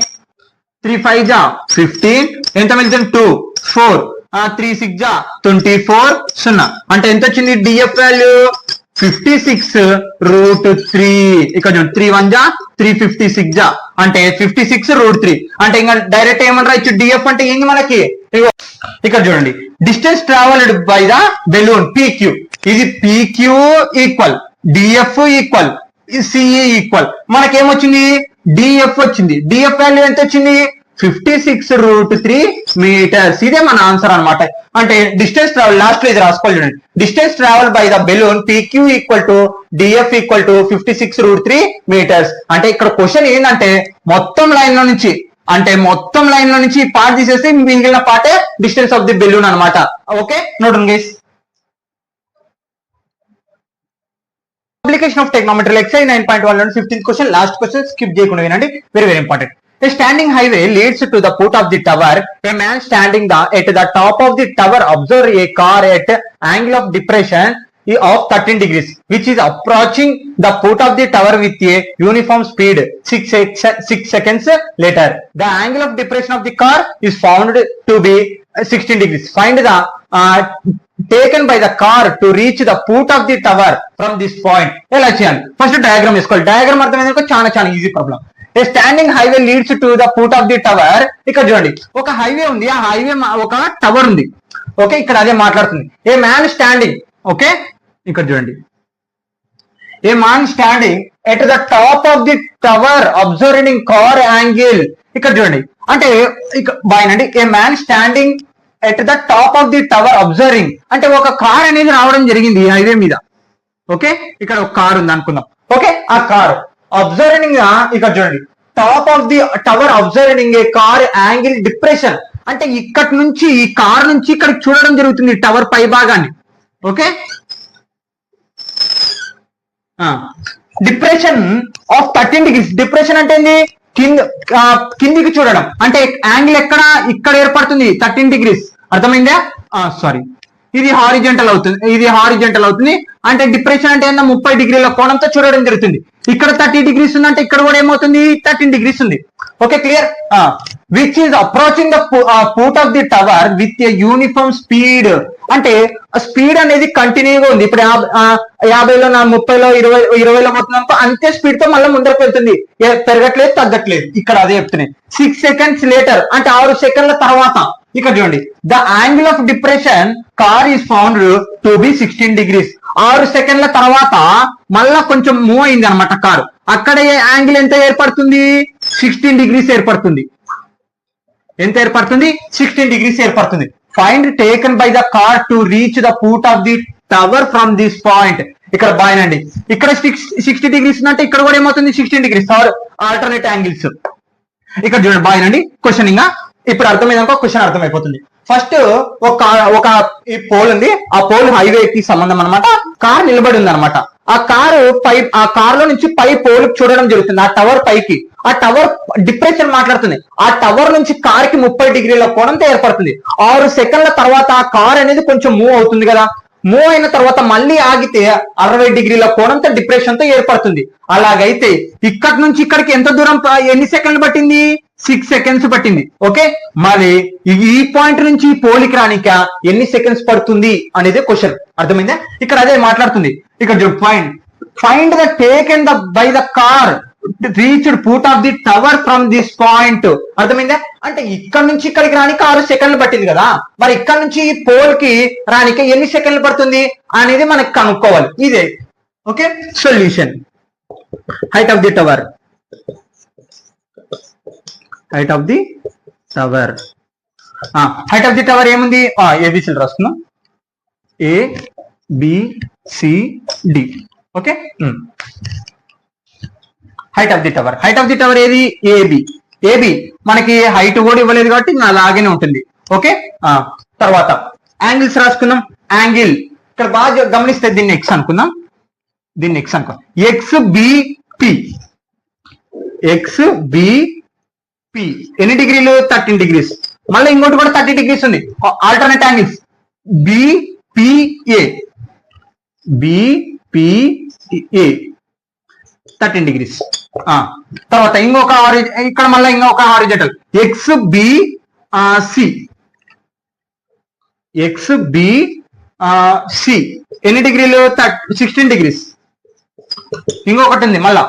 3 5 జా 15 ఎంత మిగులుతుంది 2 4 3 6 జా 24 0 అంటే ఎంత వచ్చింది డిఎఫ్ వాల్యూ 56 √3. ఇక్కడ చూడండి 3 1 జా 356 జా అంటే 56 √3. అంటే ఇంకా డైరెక్ట్ ఏమని రాయొచ్చు, డిఎఫ్ అంటే ఏంది మనకి, ఇక్కడ చూడండి distance travelled by the balloon PQ, ఇది PQ equal DF equal CE equal మనకేమొచ్చింది డిఎఫ్ వచ్చింది. డిఎఫ్ వాల్యూ ఎంత వచ్చింది 56 √3 మీటర్స్. ఇదే మన ఆన్సర్ అన్నమాట. అంటే డిస్టెన్స్ ట్రావెల్ లాస్ట్ లో ఇది రాసుకోవాలి చూడండి, distance travel by the balloon PQ equal to DF equal to 56 √3 meters. అంటే ఇక్కడ క్వశ్చన్ ఏంటంటే మొత్తం లైన్ లో నుంచి ఈ పార్ట్ తీసేసి మిగిలిన పార్టే డిస్టెన్స్ ఆఫ్ ది బెలూన్ అన్నమాట. Okay, note guys. Application of trigonometry exercise 9.1 and 15th question, last question skip చేయకుండా వినండి, very very important. A standing highway leads to the foot of the tower. A man standing at the top of the tower observes a car at angle of depression of 13 degrees which is approaching the foot of the tower with a uniform speed 6 seconds later. The angle of depression of the car is found to be 16 degrees. Find the taken by the car to reach the foot of the tower from this point. ఎలా చేయాలి, first diagram వేసుకోవాలి. Diagram అర్థమైంది చాలా easy problem. A standing highway leads to the foot of the tower. ఇక్కడ చూడండి ఒక highway ఉంది, ఆ హైవే ఒక టవర్ ఉంది. ఓకే, ఇక్కడ అదే మాట్లాడుతుంది. ఏ మ్యాన్ స్టాండింగ్, ఓకే ఇక్కడ చూడండి a man standing at the top of the tower observing car angle. ఇక్కడ చూడండి అంటే బాయనండి, a man standing at the top of the tower observing అంటే ఒక కార్ అనేది రావడం జరిగింది ఈ హైవే మీద. ఓకే, ఇక్కడ ఒక కార్ ఉంది అనుకుందాం. ఓకే, ఆ కార్ అబ్జర్వింగ్ ఇక్కడ చూడండి top of the tower observing A car angle depression అంటే ఇక్కడ నుంచి ఈ కార్ నుంచి ఇక్కడ చూడడం జరుగుతుంది టవర్ పై భాగాన్ని. Okay, depression of 13 degrees. Depression అంటే ఏంది, కిందికి చూడడం అంటే యాంగిల్ ఎక్కడ ఇక్కడ ఏర్పడుతుంది 13 degrees. అర్థమైందా, సారీ ఇది హారిజెంటల్ అవుతుంది అంటే డిప్రెషన్ అంటే ఏందా 30 డిగ్రీల కోణంతో చూడడం జరుగుతుంది. ఇక్కడ 30 degrees ఉంది అంటే ఇక్కడ కూడా ఏమవుతుంది 13 degrees ఉంది. Okay, clear. Which is approaching the foot of the tower with a uniform speed అంటే స్పీడ్ అనేది కంటిన్యూగా ఉంది. ఇప్పుడు 50లో 30లో 20లో పోతుంది అనుకో, అంతే స్పీడ్ తో మళ్ళీ ముందరకు వెళ్తుంది, పెరగట్లేదు తగ్గట్లేదు. ఇక్కడ అదే చెప్తున్నాయి. 6 seconds లేటర్ అంటే 6 సెకండ్ల తర్వాత ఇక్కడ చూడండి the angle of depression car is found to be 16 degrees. 6 సెకండ్ల తర్వాత మళ్ళా కొంచెం మూవ్ అయింది అనమాట కారు. అక్కడ యాంగిల్ ఎంత ఏర్పడుతుంది 16 degrees ఏర్పడుతుంది. ఎంత ఏర్పడుతుంది 16 degrees ఏర్పడుతుంది. Find taken by the car to reach the foot of the tower from this point. ఇక్కడ బాయనండి, ఇక్కడ 60 degrees అంటే ఇక్కడ కూడా ఏమవుతుంది 16 degrees. ఆల్టర్నేట్ యాంగిల్స్ ఇక్కడ చూడండి బాయనండి. క్వశ్చనింగ్ ఇప్పుడు అర్థమైందనుకో క్వశ్చన్ అర్థమైపోతుంది. ఫస్ట్ ఒక ఈ పోల్ ఉంది, ఆ పోల్ హైవేకి సంబంధం అనమాట. కార్ నిలబడి ఉంది అనమాట. ఆ కార్ లో నుంచి పై పోల్ చూడడం జరుగుతుంది, ఆ టవర్ పైకి. ఆ టవర్ డిప్రెషన్ మాట్లాడుతుంది. ఆ టవర్ నుంచి కార్ కి 30 డిగ్రీల కోణంతో ఏర్పడుతుంది. 6 సెకండ్ల తర్వాత ఆ కార్ అనేది కొంచెం మూవ్ అవుతుంది కదా. మూవ్ అయిన తర్వాత మళ్ళీ ఆగితే 60 డిగ్రీల కోణంతో డిప్రెషన్ తో ఏర్పడుతుంది. అలాగైతే ఇక్కడి నుంచి ఇక్కడికి ఎంత దూరం, ఎన్ని సెకండ్లు పట్టింది? 6 సెకండ్స్ పట్టింది. ఓకే, మరి ఈ పాయింట్ నుంచి ఈ పోలికి రానిక ఎన్ని సెకండ్స్ పడుతుంది అనేది క్వశ్చన్. అర్థమైందా? ఇక్కడ అదే మాట్లాడుతుంది. ఇక్కడ find the taken by the car reached foot of the tower from this point. అర్థమైందా? అంటే ఇక్కడ నుంచి ఇక్కడికి రానికి 6 సెకండ్లు పట్టింది కదా, మరి ఇక్కడ నుంచి ఈ పోల్ కి రానికి ఎన్ని సెకండ్లు పడుతుంది అనేది మనకు కనుక్కోవాలి. ఇదే okay solution. Height of the tower, height of the tower, height of the tower ఏముంది? ఏబిసిలు రాసుకున్నాం, A B C D. Okay, height of the tower, height of the tower ఏది? ఏబి. ఏబి మనకి హైట్ కూడా ఇవ్వలేదు కాబట్టి అలాగనే ఉంటుంది. ఓకే, తర్వాత యాంగిల్స్ రాసుకుందాం. యాంగిల్ ఇక్కడ బాగా గమనిస్తే దీన్ని ఎక్స్ అనుకుందాం, దీన్ని ఎక్స్ అనుకుందాం. ఎక్స్ బిపి, ఎక్స్ బిపి ఎన్ని డిగ్రీలు? 13 డిగ్రీస్. మళ్ళీ ఇంకోటి కూడా 30 డిగ్రీస్ ఉంది. Alternate angles BPA, BPA 13 degrees. తర్వాత ఇంకొక ఇక్కడ మళ్ళీ ఇంకొక horizontal X B C, X B C ఎన్ని డిగ్రీలు? 16 డిగ్రీస్. ఇంకొకటి ఉంది మళ్ళా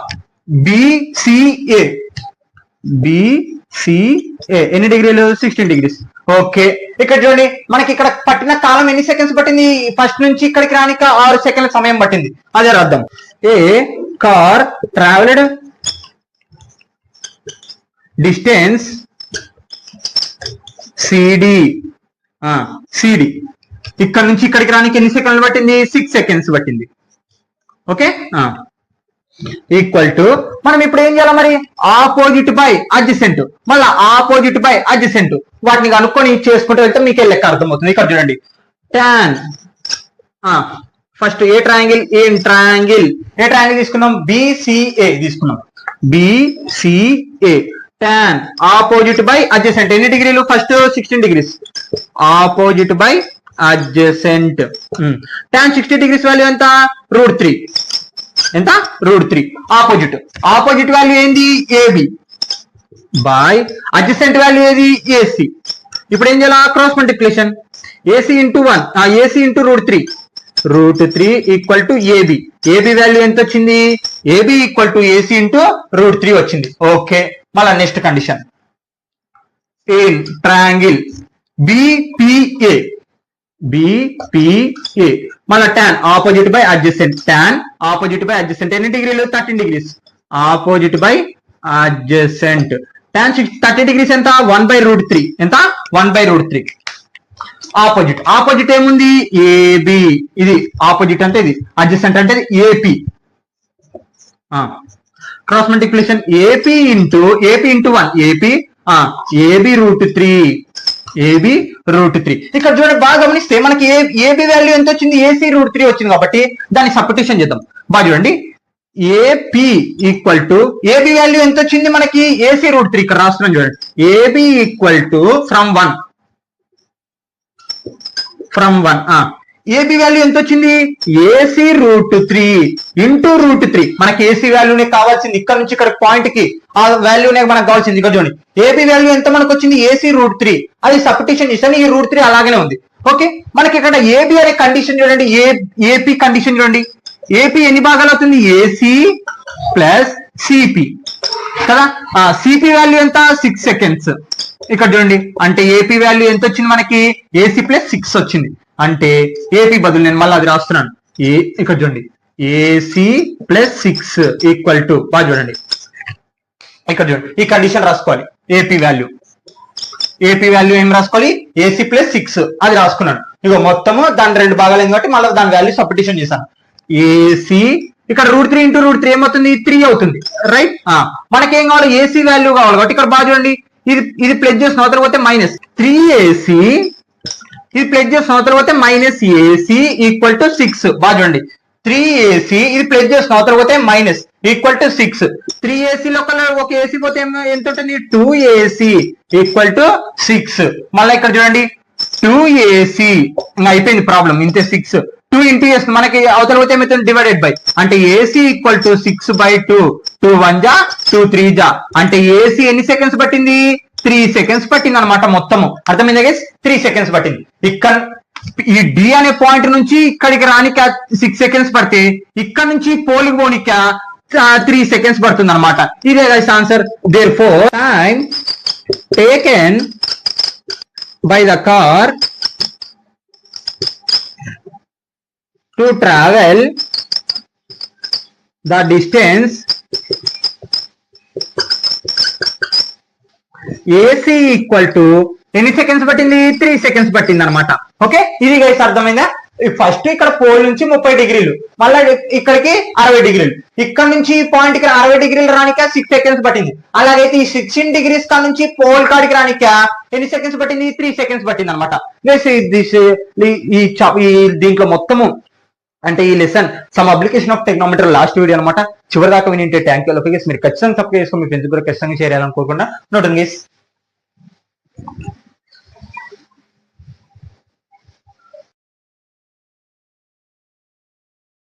బిసిఏ, బిసిఏ ఎన్ని డిగ్రీలు? 16 డిగ్రీస్. ఓకే, ఇక్కడ చూడండి మనకి ఇక్కడ పట్టిన కాలం ఎన్ని సెకండ్స్ పట్టింది? ఫస్ట్ నుంచి ఇక్కడికి రానిక 6 సెకండ్ల సమయం పట్టింది. అదే రాద్దాం. A car travelled distance CD, CD ఇక్కడ నుంచి ఇక్కడికి రానికి ఎన్ని సెకండ్లు పట్టింది? 6 సెకండ్స్ పట్టింది. ఓకే, ఈక్వల్ టు మనం ఇప్పుడు ఏం చేయాలి మరి? ఆపోజిట్ బై అడ్జసెంట్, మళ్ళీ ఆపోజిట్ బై అడ్జసెంట్ వాటిని కనుక్కొని చేసుకుంటూ వెళ్తే మీకు లెక్క అర్థమవుతుంది. ఇక్కడ చూడండి tan, ఫస్ట్ ఏ ట్రయాంగిల్, ఏం ట్రయాంగిల్, ఏ ట్రయాంగిల్ తీసుకున్నాం? బిసిఏ తీసుకున్నాం, BCA tan opposite by adjacent ఎన్ని డిగ్రీలు? First 16 degrees. Opposite by adjacent tan 60 degrees value ఎంత? √3. ఎంత? √3. ఆపోజిట్, ఆపోజిట్ వాల్యూ ఏంది? ఏబి బై అడ్జసెంట్ వాల్యూ ఏది? ఏసి. ఇప్పుడు ఏం చేయాలి? Cross multiplication, AC into 1, AC into √3, √3 equal to AB. AB value ఎంత వచ్చింది? AB equal to AC into √3 వచ్చింది. ఓకే, మళ్ళా next condition in triangle BPA, BPA మళ్ళా tan opposite by adjacent, tan opposite by adjacent ఎన్ని డిగ్రీలు? 13 degrees. Opposite by adjacent tan 30 degrees ఎంత? 1/√3. ఎంత? 1/√3. Opposite, opposite ఏముంది? ఏబి. ఇది ఆపోజిట్ అంటే ఇది, అడ్జసెంట్ అంటే AP. Cross multiplication AP into 1, AP AB √3, AB √3. ఇక్కడ చూడండి బాగా గమనిస్తే మనకి ఏబి వాల్యూ ఎంత వచ్చింది? ఏసీ √3 వచ్చింది కాబట్టి దాన్ని సబ్స్టిట్యూషన్ చేద్దాం. బాగా చూడండి, AP equal to AB value ఎంత వచ్చింది మనకి? ఏసీ √3. ఇక్కడ రాస్తున్నాం చూడండి, AB equal to from 1, AB value ఎంత వచ్చింది? AC √3 into √3. మనకి ఏసీ వాల్యూనే కావాల్సింది, ఇక్కడ నుంచి ఇక్కడ పాయింట్ కి ఆ వాల్యూనే మనకు కావాల్సింది. ఇక్కడ చూడండి ఏబి వాల్యూ ఎంత మనకు వచ్చింది? ఏసీ √3. అది సబ్స్టిట్యూషన్ చేస్తాను, ఈ √3 అలాగనే ఉంది. ఓకే, మనకి ఇక్కడ ఏబి అనే కండిషన్ చూడండి, ఏపీ కండిషన్ చూడండి. ఏపీ ఎన్ని భాగాలు అవుతుంది? ఏసీ ప్లస్ సిపి కదా. సిపి వాల్యూ ఎంత? 6 సెకండ్స్. ఇక్కడ చూడండి, అంటే ఏపీ వాల్యూ ఎంత వచ్చింది మనకి? ఏసీ ప్లస్ 6 వచ్చింది. అంటే ఏపీ బదులు నేను మళ్ళీ అది రాస్తున్నాను. ఇక్కడ చూడండి, ఏసీ ప్లస్ 6 ఈక్వల్ టు, బాగా చూడండి ఇక్కడ చూడండి ఈ కండిషన్ రాసుకోవాలి. ఏపీ వాల్యూ ఏం రాసుకోవాలి? ఏసీ ప్లస్ 6 అది రాసుకున్నాను. ఇగో మొత్తము దాని 2 భాగాలు అయింది కాబట్టి మళ్ళీ దాని వాల్యూ సబ్స్టిట్యూషన్ చేశాను. ఏసీ ఇక్కడ √3 ఇంటూ √3 ఏమవుతుంది? 3 అవుతుంది. రైట్, మనకేం కావాలి? ఏసీ వాల్యూ కావాలి కాబట్టి ఇక్కడ బాగా చూడండి ఇది ప్లస్ చేసిన అవతల పోతే మైనస్ 3ac, ఇది ప్లస్ చేసిన అవతల పోతే మైనస్ ఏసీ ఈక్వల్ టు 6. బాగా చూడండి, 3ac ఇది ప్లస్ చేసిన అవతల పోతే మైనస్ ఈక్వల్ టు 6. 3ac లో ఒక ఏసీ పోతే ఎంత ఉంటుంది, 2ac ఈక్వల్ టు 6. మళ్ళీ ఇక్కడ చూడండి 2ac అయిపోయింది ప్రాబ్లం, ఇంతే 6. 2 ఇంటూ చేస్తుంది మనకి అవతల పోతే ఏమవుతుంది, డివైడెడ్ బై, అంటే ఏసీ ఈక్వల్ టు 6/2. 2 1 జా 2 3 జా, అంటే ఏసీ ఎన్ని సెకండ్స్ పట్టింది, 3 సెకండ్స్ పట్టింది అనమాట మొత్తము. అర్థమైందా గైస్, 3 సెకండ్స్ పట్టింది. ఇక్కడ ఈ డి అనే పాయింట్ నుంచి ఇక్కడికి రానిక 6 సెకండ్స్ పడితే ఇక్కడ నుంచి పోలికి పోనిక 3 సెకండ్స్ పడుతుంది అనమాట. ఇదే guys answer. Therefore time taken by the car to travel the distance AC equal to ఎన్ని సెకండ్స్ పట్టింది, 3 సెకండ్స్ పట్టింది అనమాట. ఓకే, ఇది గైస్ అర్థమైందా. ఫస్ట్ ఇక్కడ పోల్ నుంచి 30 డిగ్రీలు, మళ్ళీ ఇక్కడికి 60 డిగ్రీలు, ఇక్కడ నుంచి పాయింట్ కి 60 డిగ్రీలు రానిక 6 సెకండ్స్ పట్టింది. అలాగైతే ఈ 16 డిగ్రీస్ కా నుంచి పోల్ కాడికి రానిక ఎన్ని సెకండ్స్ పట్టింది, 3 సెకండ్స్ పట్టింది అనమాట. ఈ దీంట్లో మొత్తము అంటే ఈ లెసన్ సమ్ అప్లికేషన్ ఆఫ్ టెక్నోమీటర్ లాస్ట్ వీడియో అనమాట. చివరి దాకా వినింటే థ్యాంక్ యూ. మీరు ఖచ్చితంగా సబ్స్క్రైబ్ చేసుకొని మీ ఫ్రెండ్స్ కూడా ఖచ్చితంగా షేర్ చేయాలనుకోకుండా నోట్ గైస్.